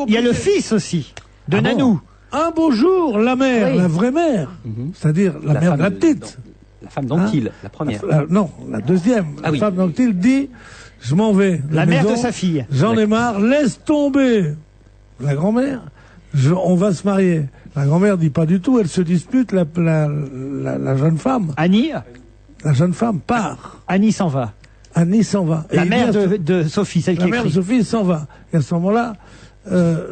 il y a le fils aussi, de Nanou. Un beau jour, la mère, la vraie mère, c'est-à-dire la mère de la petite. La femme d'Anctil, la première. Non, la deuxième. La femme d'Anctil dit, je m'en vais. La mère de sa fille. J'en ai marre, laisse tomber la grand-mère, on va se marier. La grand-mère dit pas du tout, elle se dispute, la jeune femme. Annie. La jeune femme part. Annie s'en va. La mère de Sophie, celle qui écrit. La mère de Sophie s'en va. Et à ce moment-là,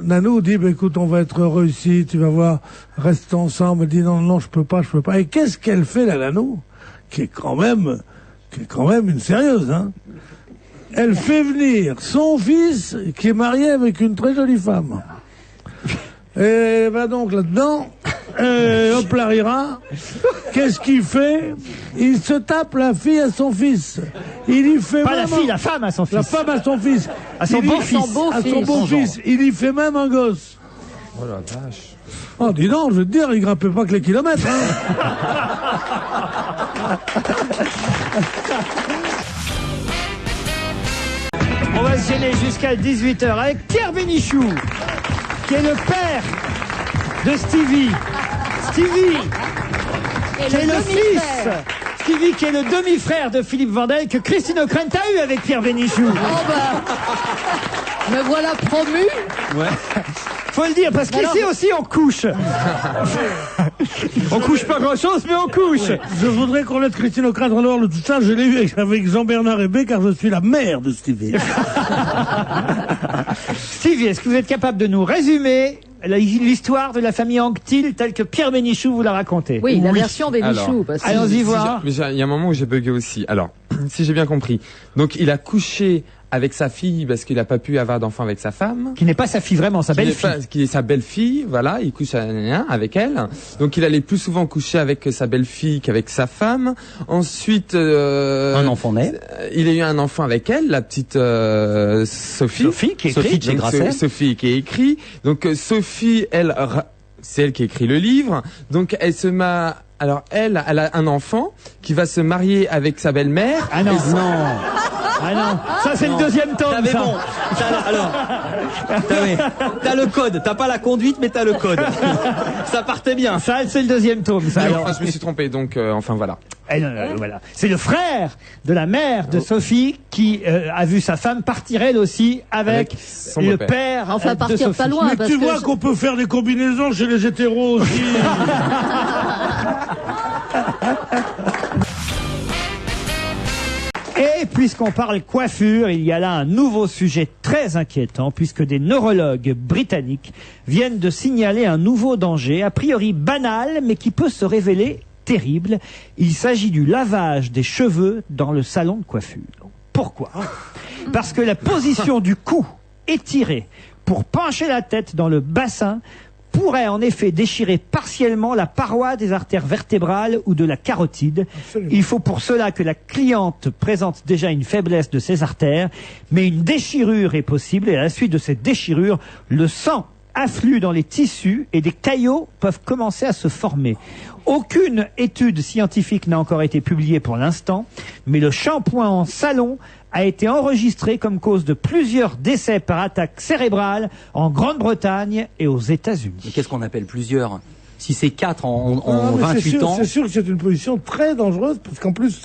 Nanou dit, écoute, on va être heureux ici, tu vas voir, reste ensemble. Elle dit, non, je peux pas. Et qu'est-ce qu'elle fait, la Nanou, qui est quand même une sérieuse, hein? Elle fait venir son fils, qui est marié avec une très jolie femme. Et va donc là-dedans, hop là, rira. Qu'est-ce qu'il fait? Il se tape la fille à son fils. Il y fait pas la fille, la femme à son fils. La femme à son fils. À son beau-fils. À son beau-fils. Il y fait même un gosse. Oh la vache. Oh, dis donc, je veux te dire, il grimpait pas que les kilomètres, hein. On va se gêner jusqu'à 18h avec Pierre Bénichou, qui est le père de Stevie. Stevie, qui est le fils. Stevie, qui est le demi-frère de Philippe Vandel, que Christine O'Krent a eu avec Pierre Bénichou. Oh me voilà promu. Ouais. Faut le dire, parce qu'ici aussi on couche. On couche pas grand-chose, mais on couche. Ouais. Je voudrais qu'on laisse Christine O'Krent en dehors de tout ça. Je l'ai eu avec Jean-Bernard Hébé, car je suis la mère de Stevie. Stevie, est-ce que vous êtes capable de nous résumer l'histoire de la famille Anctil telle que Pierre Bénichou vous l'a racontée? Oui, la version Bénichou. Allons-y voir. Il y a un moment où j'ai bugué aussi. Alors, si j'ai bien compris. Donc, il a couché avec sa fille parce qu'il n'a pas pu avoir d'enfant avec sa femme. Qui n'est pas sa fille vraiment, sa belle-fille. Qui est sa belle-fille, voilà, il couche avec elle. Donc il allait plus souvent coucher avec sa belle-fille qu'avec sa femme. Ensuite... un enfant naît. Il a eu un enfant avec elle, la petite Sophie. Sophie qui écrit. Sophie qui écrit. Donc Sophie, c'est elle qui écrit le livre. Donc elle se met... Alors elle a un enfant qui va se marier avec sa belle-mère. Ah non, Ah non, ça c'est le deuxième tome. T'avais bon. T'as le code. T'as pas la conduite, mais t'as le code. Ça partait bien. Ça, c'est le deuxième tome. Ça, alors, je me suis trompé, donc enfin voilà. Voilà. C'est le frère de la mère de Sophie qui a vu sa femme partir elle aussi avec le père. Enfin, de partir Sophie. pas loin. Mais tu vois qu'on peut faire des combinaisons chez les hétéros aussi. Et puisqu'on parle coiffure, il y a là un nouveau sujet très inquiétant, puisque des neurologues britanniques viennent de signaler un nouveau danger, a priori banal, mais qui peut se révéler terrible. Il s'agit du lavage des cheveux dans le salon de coiffure. Pourquoi ? Parce que la position du cou étirée pour pencher la tête dans le bassin pourrait en effet déchirer partiellement la paroi des artères vertébrales ou de la carotide. Absolument. Il faut pour cela que la cliente présente déjà une faiblesse de ses artères, mais une déchirure est possible et à la suite de cette déchirure, le sang afflue dans les tissus et des caillots peuvent commencer à se former. Aucune étude scientifique n'a encore été publiée pour l'instant, mais le shampoing en salon a été enregistré comme cause de plusieurs décès par attaque cérébrale en Grande-Bretagne et aux États-Unis. Mais qu'est-ce qu'on appelle plusieurs ? Si c'est 4 en 28 ans... C'est sûr que c'est une position très dangereuse, parce qu'en plus,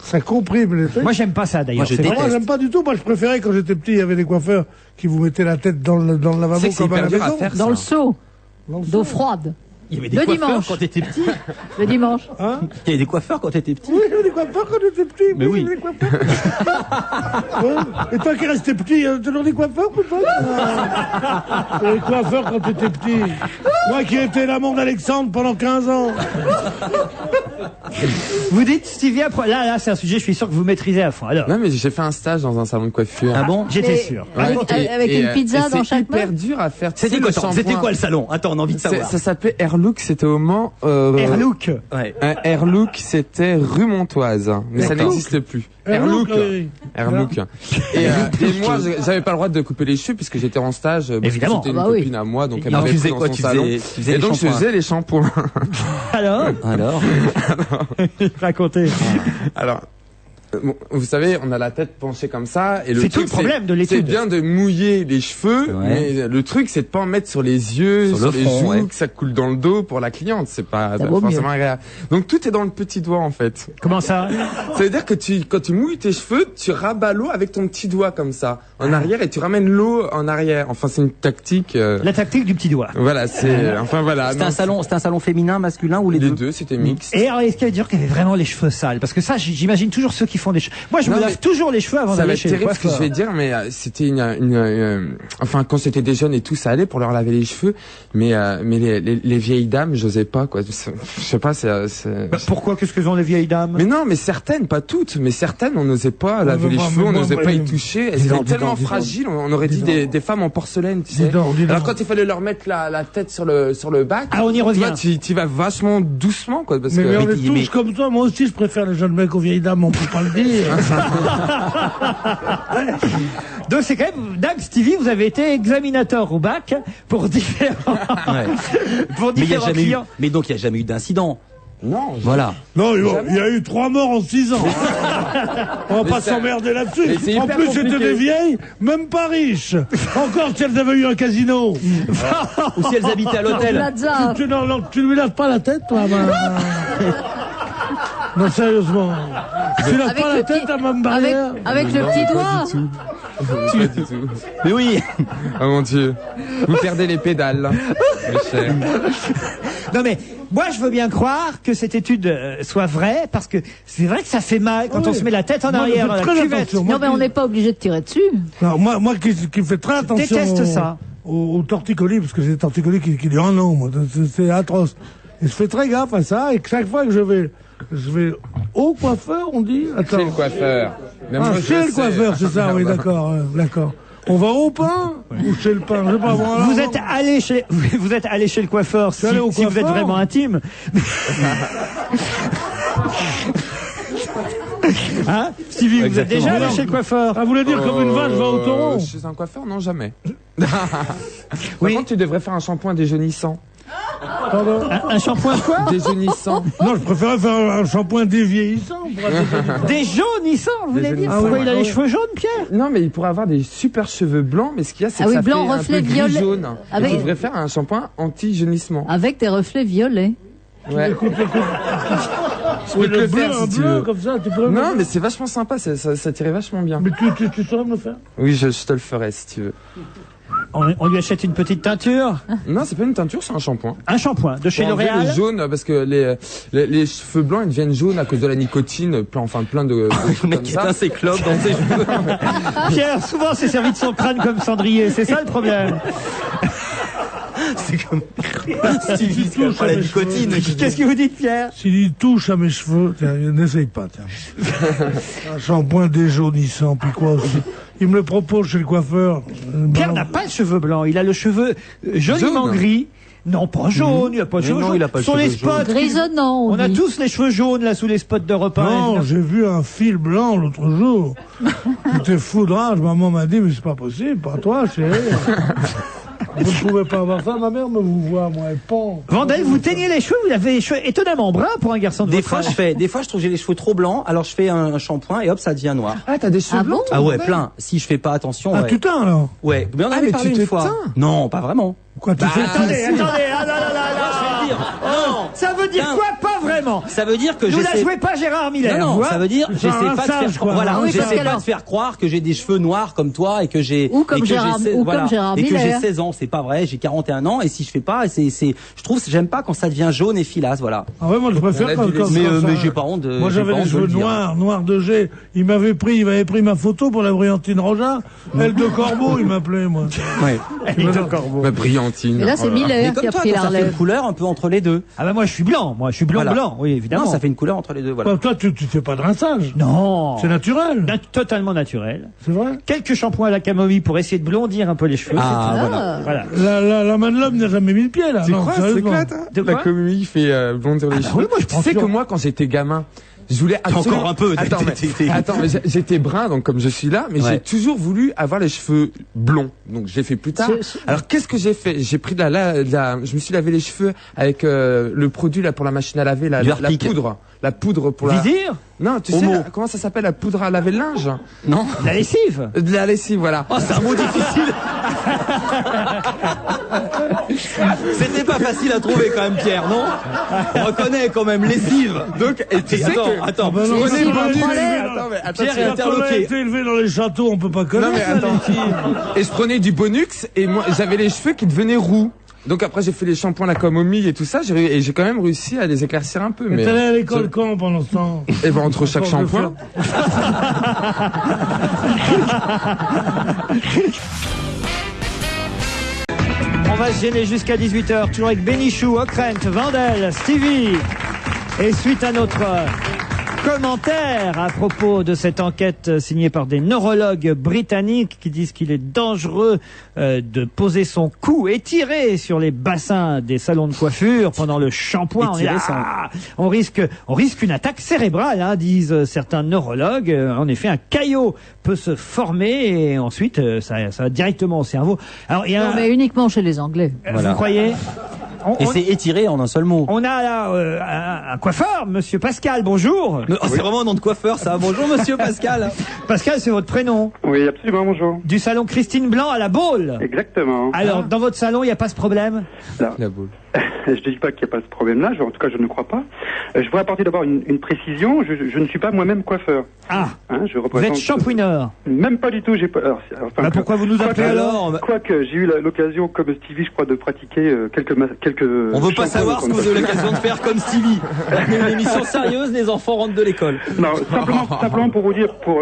ça comprime les trucs. Moi, j'aime pas ça, d'ailleurs. Moi, j'aime pas du tout. Moi, je préférais, quand j'étais petit, il y avait des coiffeurs qui vous mettaient la tête dans le lavabo comme à la maison. Dans le seau d'eau froide. Il y avait des le coiffeurs dimanche. quand t'étais petit. Le dimanche. Hein? Il y avait des coiffeurs quand t'étais petit. Oui, il y avait des coiffeurs quand j'étais petit. Mais oui. Des coiffeurs. Ouais. Et toi qui restais petit, il y a toujours des coiffeurs ou pas? Les coiffeurs quand t'étais petit. Moi qui étais l'amant d'Alexandre pendant 15 ans. Vous dites, Stevie, là, c'est un sujet, je suis sûr que vous maîtrisez à fond. Alors. Non, mais j'ai fait un stage dans un salon de coiffure. Ah bon? J'étais sûr. Avec une pizza dans chaque main. C'est hyper dur à faire. C'était quoi le salon? Attends, on a envie de savoir. Ça s'appelait Airlook, c'était au Mans. Airlook. Ouais. Airlook, c'était rue Montoise, mais ça n'existe plus. Airlook. Airlook. Et moi, j'avais pas le droit de couper les cheveux puisque j'étais en stage. Évidemment. C'était une copine à moi, donc elle m'avait pris dans son salon. Et donc je faisais les shampoings. Alors, racontez. Alors. Bon, vous savez, on a la tête penchée comme ça, et c'est tout le problème de l'étude. C'est bien de mouiller les cheveux, mais le truc c'est de pas en mettre sur les yeux, sur les joues, que ça coule dans le dos pour la cliente. C'est pas forcément agréable. Donc tout est dans le petit doigt en fait. Comment ça? Ça veut dire que quand tu mouilles tes cheveux, tu rabats l'eau avec ton petit doigt comme ça, en arrière, et tu ramènes l'eau en arrière. Enfin, c'est une tactique. La tactique du petit doigt. Voilà, c'est. Enfin voilà. C'était un salon féminin, masculin ou les deux? Les deux, c'était mixte. Et alors, est-ce qu'il y a dire qu'il y avait vraiment les cheveux sales? Parce que ça, j'imagine toujours ceux qui font des cheveux. Moi, je me lave toujours les cheveux avant d'aller chez le coiffeur. Ça va être terrible ce que je vais dire, mais c'était enfin, quand c'était des jeunes et tout, ça allait pour leur laver les cheveux, mais les vieilles dames, j'osais pas, quoi. Je sais pas, pourquoi? Qu'est-ce que ont les vieilles dames? Mais non, mais certaines, pas toutes, mais certaines, on n'osait pas laver les cheveux, on n'osait pas y toucher. Elles étaient tellement fragiles, on aurait dit des femmes en porcelaine, tu sais. Alors quand il fallait leur mettre la tête sur le bac. Ah, on y revient. Tu vas vachement doucement, quoi, parce que. Mais on est tous comme toi, moi aussi, je préfère les jeunes mecs aux vieilles dames, on peut pas le dire. Donc c'est quand même, Dame Stevie, vous avez été examinateur au bac pour différents, pour différents clients. Mais donc il n'y a jamais eu d'incident. Non. Voilà. Non, il y a eu 3 morts en 6 ans. On va pas s'emmerder là-dessus. En plus, c'était des vieilles, même pas riches. Encore si elles avaient eu un casino. Ou si elles habitaient à l'hôtel. Tu ne lui laves pas la tête, toi. Non, sérieusement. Tu laves pas la tête à Mme Barrière? Avec le petit doigt. Pas du tout. Mais oui. Oh mon Dieu. Vous perdez les pédales, mes chers. Non mais, moi je veux bien croire que cette étude soit vraie, parce que c'est vrai que ça fait mal quand on se met la tête en arrière dans la cuvette. Non mais on n'est pas obligé de tirer dessus. Alors, moi qui fais très attention. Je déteste ça. Aux torticolis, parce que j'ai des torticolis qui disent oh non, moi, c'est atroce. Et je fais très gaffe à ça, et chaque fois que je vais au coiffeur, on dit. Attends. Chez le coiffeur. Chez le coiffeur, c'est ça, oui, d'accord, d'accord. On va au pain ou chez le pain? Je sais pas, voilà. Vous êtes allé chez le coiffeur si vous êtes vraiment intime. Hein, Stevie, vous êtes déjà allé chez le coiffeur? Ah, vous voulez dire comme une vache va au taureau? Chez un coiffeur, non, jamais. Par contre, tu devrais faire un shampoing déjeunissant. Pardon? Un shampoing quoi? Déjeunissant. Non, je préférais faire un shampoing dévieillissant. Déjaunissant, vous voulez dire? Pourquoi il a les cheveux jaunes, Pierre? Non, mais il pourrait avoir des super cheveux blancs, mais ce qu'il y a, c'est que ça blanc, fait un reflet peu violet. gris-jaune. Avec... Il devrait faire un shampoing anti-jaunissement. Avec des reflets violets. Ouais. Écoute. Je peux te le faire si tu veux. Comme ça, tu peux non, mais c'est vachement sympa, ça tirait vachement bien. Mais tu saurais me le faire? Oui, je te le ferai si tu veux. On lui achète une petite teinture? Non, c'est pas une teinture, c'est un shampoing. Un shampoing de chez Pour enlever L'Oréal? le jaune, parce que les cheveux blancs, ils deviennent jaunes à cause de la nicotine, plein de Le mec qui éteint ses clopes dans ses cheveux. Pierre, souvent s'est servi de son crâne comme cendrier, c'est ça le problème. C'est comme Stevie qui a pas la nicotine. Qu'est-ce que vous dites, Pierre? S'il touche à mes cheveux, tiens, n'essaye pas, tiens. Un shampoing déjaunissant, puis quoi aussi. Il me le propose chez le coiffeur. Pierre n'a pas de cheveux blancs, il a le cheveu joliment gris. Non, pas jaune, il n'a pas de cheveux jaunes. Sur les spots. Grisonnant. On a tous les cheveux jaunes, là, sous les spots d'Europe 1. Non, j'ai vu un fil blanc l'autre jour. J'étais foudrage, maman m'a dit, mais c'est pas possible, pas toi, chérie. Vous ne pouvez pas avoir ça, ma mère me vous voit, moi, elle pend. Vandel, vous teignez les cheveux, vous avez les cheveux étonnamment bruns pour un garçon de Des votre fois, âge. je trouve que j'ai les cheveux trop blancs, alors je fais un shampoing et hop, ça devient noir. Ah, t'as des cheveux blancs? Ah ouais, plein. Si je fais pas attention. Ah, ouais. tu teins, alors? Ouais, mais on avait parlé une fois. Non, pas vraiment. Quoi, tu fais Attendez, ah là là là là. Non. Ça veut dire quoi, pas vraiment? Ça veut dire que Nous la j'essaie. jouez pas Gérard Miller. Non, vous, ça veut dire j'essaie un pas de sage, faire quoi. voilà, Ah oui, parce j'essaie pas qu'alors- de faire croire que j'ai des cheveux noirs comme toi et que j'ai Ou comme et que Gérard- j'ai ou comme Gérard et que j'ai Miller. 16 ans, c'est pas vrai, j'ai 41 ans et si je fais pas je trouve j'aime pas quand ça devient jaune et filasse, voilà. Ah ouais, moi je préfère quand mais j'ai pas honte de moi j'ai j'avais pas les honte de cheveux le dire. noirs de G. Il m'avait pris ma photo pour la brillantine Roja. Elle de Corbeau, il m'appelait, moi. Ouais. Ma brillantine. Mais là, c'est Oh là là. Mais Miller comme qui a toi, pris la ça fait relève. une couleur un peu entre les deux. Ah bah moi je suis blanc, Voilà. blanc, oui évidemment. Non, ça fait une couleur entre les deux, voilà. Toi, tu fais pas de rinçage. Non. C'est naturel. Totalement naturel. C'est vrai. Quelques shampoings à la camomille pour essayer de blondir un peu les cheveux. Ah, c'est tout. voilà. Voilà. La main de l'homme n'a jamais mis le pied, là. C'est Non, quoi, c'est sérieusement. éclate, hein? De La quoi community fait blondir les cheveux. oui, moi, je prends Tu sais toujours. que moi, quand j'étais gamin, je voulais absolument... Encore un peu, Attends, mais j'étais brun, donc comme je suis là, mais j'ai toujours voulu avoir les cheveux blonds. Donc j'ai fait plus tard. Alors qu'est-ce que j'ai fait? J'ai pris je me suis lavé les cheveux avec le produit là pour la machine à laver, la poudre. La poudre pour la... Vizir? Non, tu sais, comment ça s'appelle, la poudre à laver le linge? Non. La lessive? De la lessive, voilà. Oh, c'est un mot difficile. C'était pas facile à trouver quand même, Pierre, non? On reconnaît quand même lessive. Donc, et tu sais que... Attends, bah non, je connais c'est pas pas du- vrai. Attends, mais attends, Pierre est Quand on a interloqué. été élevé dans les châteaux, on peut pas Non connaître. mais attends. Et je prenais du Bonux et moi j'avais les cheveux qui devenaient roux. Donc après j'ai fait les shampoings à la camomille et tout ça, et j'ai quand même réussi à les éclaircir un peu. Mais t'allais à l'école quand pendant ce temps? Et ben entre chaque Force de shampoing. On va se gêner jusqu'à 18h, toujours avec Bénichou, Ockrent, Vandel, Stevie. Et suite à notre commentaire à propos de cette enquête signée par des neurologues britanniques qui disent qu'il est dangereux de poser son cou étiré sur les bassins des salons de coiffure pendant le shampoing. On risque une attaque cérébrale, hein, disent certains neurologues. En effet, un caillot peut se former et ensuite ça va directement au cerveau. Alors, il y a Non, mais uniquement chez les Anglais. Vous croyez? Et c'est étiré en un seul mot. On a là un coiffeur, monsieur Pascal, bonjour. C'est vraiment un nom de coiffeur, ça. Bonjour, monsieur Pascal. Pascal, c'est votre prénom. Oui, absolument, bonjour. Du salon Christine Blanc à la Baule. Exactement. Alors, dans votre salon, il n'y a pas ce problème? La boule. Je ne dis pas qu'il n'y a pas ce problème-là, en tout cas je ne crois pas. Je voudrais apporter d'abord une précision, je ne suis pas moi-même coiffeur. Ah, hein, je vous représente... êtes shampooineur. Même pas du tout, j'ai pas... Alors, Bah, pourquoi vous nous appelez alors? Quoique, j'ai eu l'occasion, comme Stevie, je crois, de pratiquer quelques... On veut pas savoir ce que vous avez l'occasion de faire comme Stevie. Une émission sérieuse, les enfants rentrent de l'école. Non, simplement pour vous dire, pour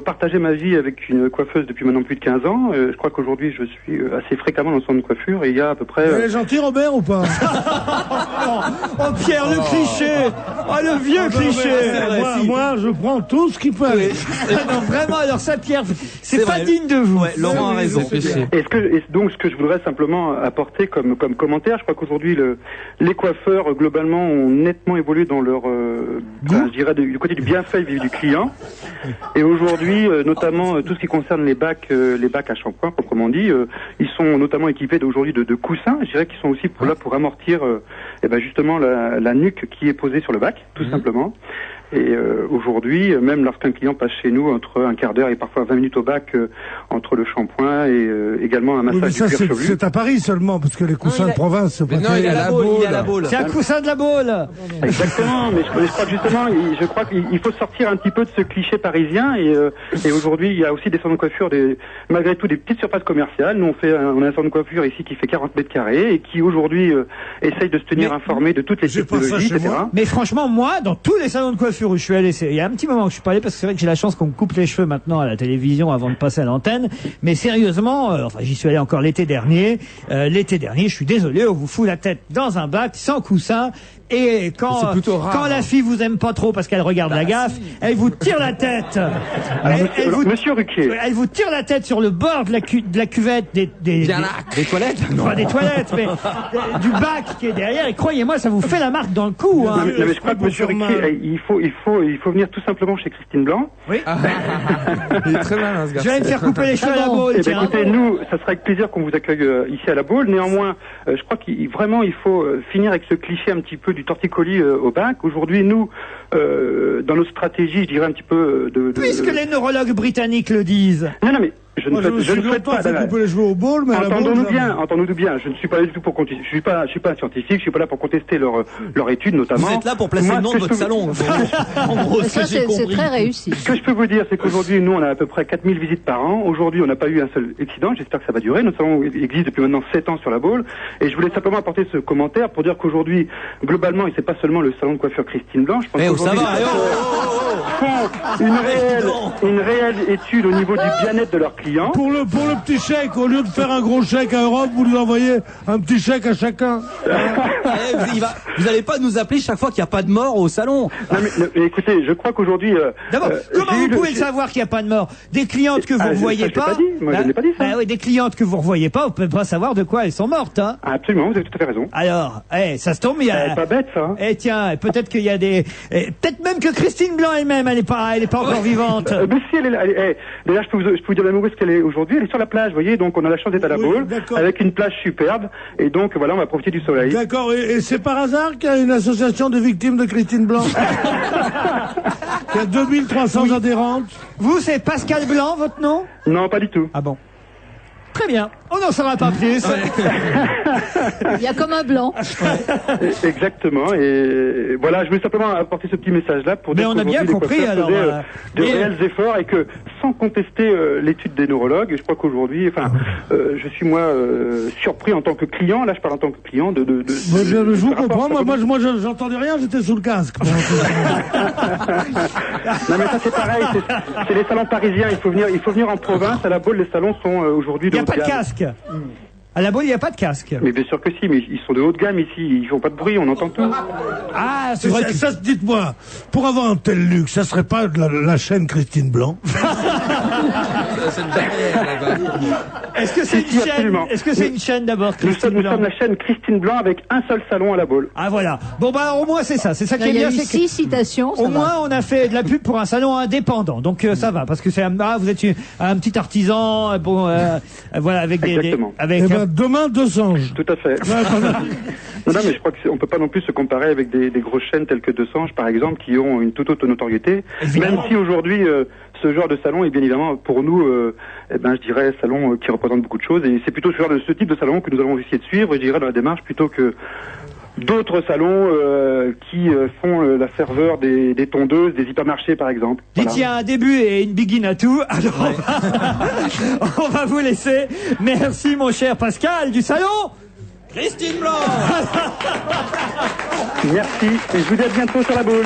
partager ma vie avec une coiffeuse depuis maintenant plus de 15 ans, je crois qu'aujourd'hui je suis assez fréquemment dans le salon de coiffure et il y a à peu près... Elle est gentille, Robert, ou pas? Oh Pierre, le cliché. Oh le vieux cliché. Moi, je prends tout ce qu'il peut aller. Non, vraiment, alors ça, Pierre, c'est pas vrai. digne de vous. Ouais, Laurent a raison. Et donc ce que je voudrais simplement apporter comme commentaire, je crois qu'aujourd'hui les coiffeurs globalement ont nettement évolué dans leur je dirais du côté du bienfait vis-à-vis du client. Et aujourd'hui, notamment tout ce qui concerne les bacs à shampoing proprement dit, ils sont notamment équipés d'aujourd'hui de coussins, je dirais qu'ils sont aussi là pour amortir justement la nuque qui est posée sur le bac, tout simplement. Et aujourd'hui, même lorsqu'un client passe chez nous entre un quart d'heure et parfois 20 minutes au bac entre le shampoing et également un Oui, mais massage ça, du cuir chevelu. c'est à Paris seulement, parce que les coussins de province, c'est pas Non, il a la boule. C'est un coussin de la Baule. Exactement, mais je crois que justement, je crois qu'il faut sortir un petit peu de ce cliché parisien et aujourd'hui, il y a aussi des salons de coiffure, malgré tout des petites surfaces commerciales. Nous, on a un salon de coiffure ici qui fait 40 mètres carrés et qui aujourd'hui essaye de se tenir informé de toutes les technologies, etc. Mais franchement, moi, dans tous les salons de coiffure où je suis allé, il y a un petit moment que je suis pas allé parce que c'est vrai que j'ai la chance qu'on me coupe les cheveux maintenant à la télévision avant de passer à l'antenne. Mais sérieusement, enfin, j'y suis allé encore l'été dernier. Je suis désolé, on vous fout la tête dans un bac sans coussin. Et quand la fille vous aime pas trop parce qu'elle regarde la gaffe, elle vous tire la tête. Monsieur Ruquier. Elle vous tire la tête sur le bord de la cuvette des toilettes. Non, pas des toilettes, mais du bac qui est derrière. Et croyez-moi, ça vous fait la marque dans le cou. Hein. Non, mais je crois que Monsieur Ruquier, il faut venir tout simplement chez Christine Blanc. Oui. Il est très malin, ce Je vais aller me faire couper les cheveux à la Baule. Écoutez, nous, ça sera avec plaisir qu'on vous accueille ici à la Baule. Néanmoins, je crois qu'il faut finir avec ce cliché un petit peu du torticolis au bac. Aujourd'hui, nous, dans notre stratégie, je dirais un petit peu Puisque les neurologues britanniques le disent. Non, mais je ne souhaite pas couper les cheveux au bol, mais entendons-nous bien. Je ne suis pas du tout pour contester. Je suis pas un scientifique. Je suis pas là pour contester leur étude, notamment. Vous êtes là pour placer le nom de votre salon. En gros, ça, c'est très réussi. Ce que je peux vous dire, c'est qu'aujourd'hui, nous, on a à peu près 4000 visites par an. Aujourd'hui, on n'a pas eu un seul accident. J'espère que ça va durer. Notre salon existe depuis maintenant 7 ans sur la Baule. Et je voulais simplement apporter ce commentaire pour dire qu'aujourd'hui, globalement, et c'est pas seulement le salon de coiffure Christine Blanc. Je pense qu'aujourd'hui, font une réelle étude au niveau du bien-être de leurs clients. Pour le petit chèque, au lieu de faire un gros chèque à Europe, vous lui envoyez un petit chèque à chacun. Vous n'allez pas nous appeler chaque fois qu'il n'y a pas de mort au salon. Non, mais écoutez, je crois qu'aujourd'hui... D'abord, comment vous pouvez le savoir qu'il n'y a pas de mort? Des clientes que vous ne voyez pas... Moi, je n'ai pas dit ça. Oui, des clientes que vous ne revoyez pas, vous ne pouvez pas savoir de quoi elles sont mortes. Hein. Absolument, vous avez tout à fait raison. Alors, ça se tombe, il y a... C'est pas bête, ça. Tiens, peut-être qu'il y a des... peut-être même que Christine Blanc elle-même, elle n'est pas encore vivante. Mais si, déjà, je peux vous dire même où est-ce qu'elle est aujourd'hui. Elle est sur la plage, vous voyez, donc on a la chance d'être à la Baule, avec une plage superbe, et donc voilà, on va profiter du soleil. D'accord, et c'est par hasard qu'il y a une association de victimes de Christine Blanc qui a 2300 adhérentes. Vous, c'est Pascal Blanc, votre nom? Non, pas du tout. Ah bon? Très bien. On n'en saura pas plus. Il y a comme un blanc. Exactement. Et voilà, je voulais simplement apporter ce petit message-là pour dire on a bien compris alors. De réels efforts et que sans contester l'étude des neurologues, je crois qu'aujourd'hui, je suis moi surpris en tant que client. Là, je parle en tant que client je vous comprends. Moi, j'entendais rien. J'étais sous le casque. Non, mais ça c'est pareil. C'est les salons parisiens. Il faut venir en province. À la Baule, les salons sont aujourd'hui. Il n'y a pas de casque. À la Baule, il n'y a pas de casque. Mais bien sûr que si, mais ils sont de haut de gamme ici, ils font pas de bruit, on entend tout. Ah, c'est vrai. Ça, dites-moi, pour avoir un tel luxe, ça serait pas la chaîne Christine Blanc? Est-ce que c'est une chaîne? Est-ce que c'est une chaîne d'abord, Christine Blanc? Nous sommes la chaîne Christine Blanc avec un seul salon à la Baule. Ah voilà. Bon bah au moins c'est ça qui est bien. Il y a eu 6 citations. Au moins on a fait de la pub pour un salon indépendant, donc ça va parce que c'est vous êtes un petit artisan, voilà avec des demain 200. Tout à fait. Non, mais je crois qu'on peut pas non plus se comparer avec des grosses chaînes telles que Desange, par exemple, qui ont une toute autre notoriété. Évidemment. Même si aujourd'hui, ce genre de salon est bien évidemment pour nous, je dirais, salon qui représente beaucoup de choses. Et c'est plutôt ce type de salon que nous allons essayer de suivre, je dirais, dans la démarche, plutôt que d'autres salons qui font la ferveur des tondeuses, des hypermarchés, par exemple. Dites, il y a un début et une begin à tout. Alors, on va vous laisser. Merci, mon cher Pascal du salon Christine Blanc. Merci, et je vous dis à bientôt sur la Baule.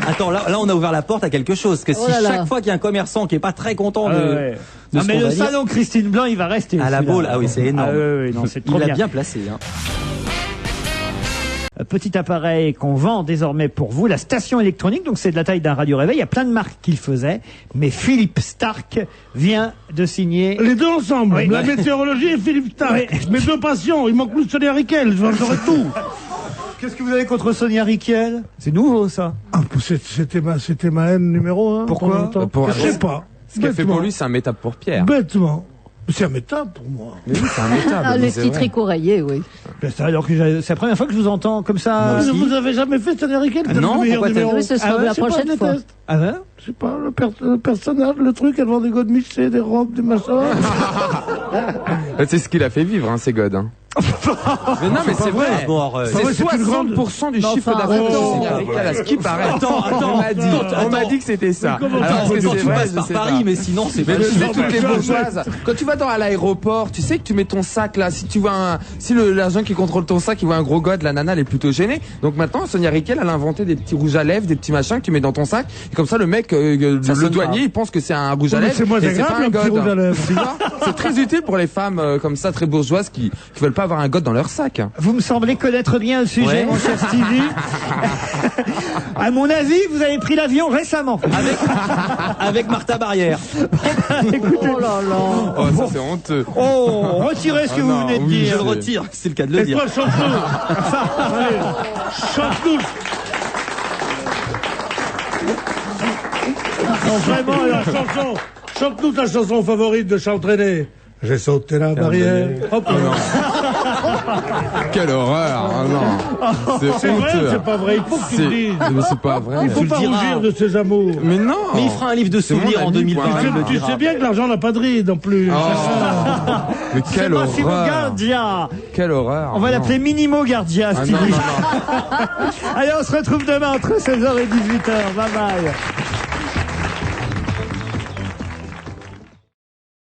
Attends, là, on a ouvert la porte à quelque chose. Parce que chaque fois qu'il y a un commerçant qui est pas très content de mais le salon Christine Blanc, il va rester. À la Baule, ah oui, c'est énorme. Non, c'est trop il bien. l'a bien placé. Hein. Petit appareil qu'on vend désormais pour vous, la station électronique, donc c'est de la taille d'un radio-réveil. Il y a plein de marques qu'il faisait, mais Philippe Stark vient de signer... Les deux ensemble, la météorologie et Philippe Stark. Oui. Mes deux passions, il manque plus de Sonia Riquel, je vendrai tout. Qu'est-ce que vous avez contre Sonia Riquel? C'est nouveau, ça. C'était ma haine numéro 1. Pourquoi? Je sais pas. Ce qu'elle fait pour lui, c'est un métape pour Pierre. Bêtement. C'est un métal pour moi. Mais oui, c'est un métal. Ah, les petits tricots rayés, oui. Alors que c'est la première fois que je vous entends comme ça. Vous avez jamais fait cette américaine? Non, pourquoi oui, ce sera la prochaine fois. Ah ouais? Je sais pas, le personnage, le truc, elle vend des God Miché, des robes, des machins. C'est ce qu'il a fait vivre, hein, ces godes. Hein. Mais non, mais c'est vrai. C'est 60% du chiffre d'affaires de Sonia Rykiel, à ce qui paraît. On m'a dit que c'était ça. Alors que c'est vrai, par Paris, mais sinon c'est pas. Mais toutes les bourgeoises. Quand tu vas à l'aéroport, tu sais que tu mets ton sac là. Si tu vois l'agent qui contrôle ton sac, il voit un gros god, la nana elle est plutôt gênée. Donc maintenant, Sonia Rykiel, elle a inventé des petits rouges à lèvres, des petits machins que tu mets dans ton sac. Et comme ça, le mec, le douanier, il pense que c'est un rouge à lèvres. C'est moins et c'est pas un agréable, god. rouge à lèvres. Tu vois, c'est très utile pour les femmes comme ça, très bourgeoises, qui veulent pas avoir un god dans leur sac. Vous me semblez connaître bien le sujet, mon cher Stevie. À mon avis, vous avez pris l'avion récemment. Avec Martha Barrière. Écoutez, Oh là là. Oh, ça c'est honteux. oh, retirez ce que vous venez de dire. Je le retire, c'est le cas de le Et dire. toi, chante-nous. Allez, chante-nous. Non, vraiment, la chanson. Chante-nous ta chanson favorite de Chantraîné. J'ai sauté la barrière. Hop là. Quelle horreur. Ah non. C'est vrai, c'est pas vrai. Il faut que tu le dises. Mais c'est pas vrai. Il faut pas rougir de ses amours. Mais non. Mais il fera un livre de souvenirs en 2020. Tu sais bien que l'argent n'a pas de ride non plus. Mais quelle Massimo horreur. Gardia. Quelle horreur. On va l'appeler Minimo Gardia, Ah, Stevie. non, non, non. Allez, on se retrouve demain entre 16h et 18h. Bye bye.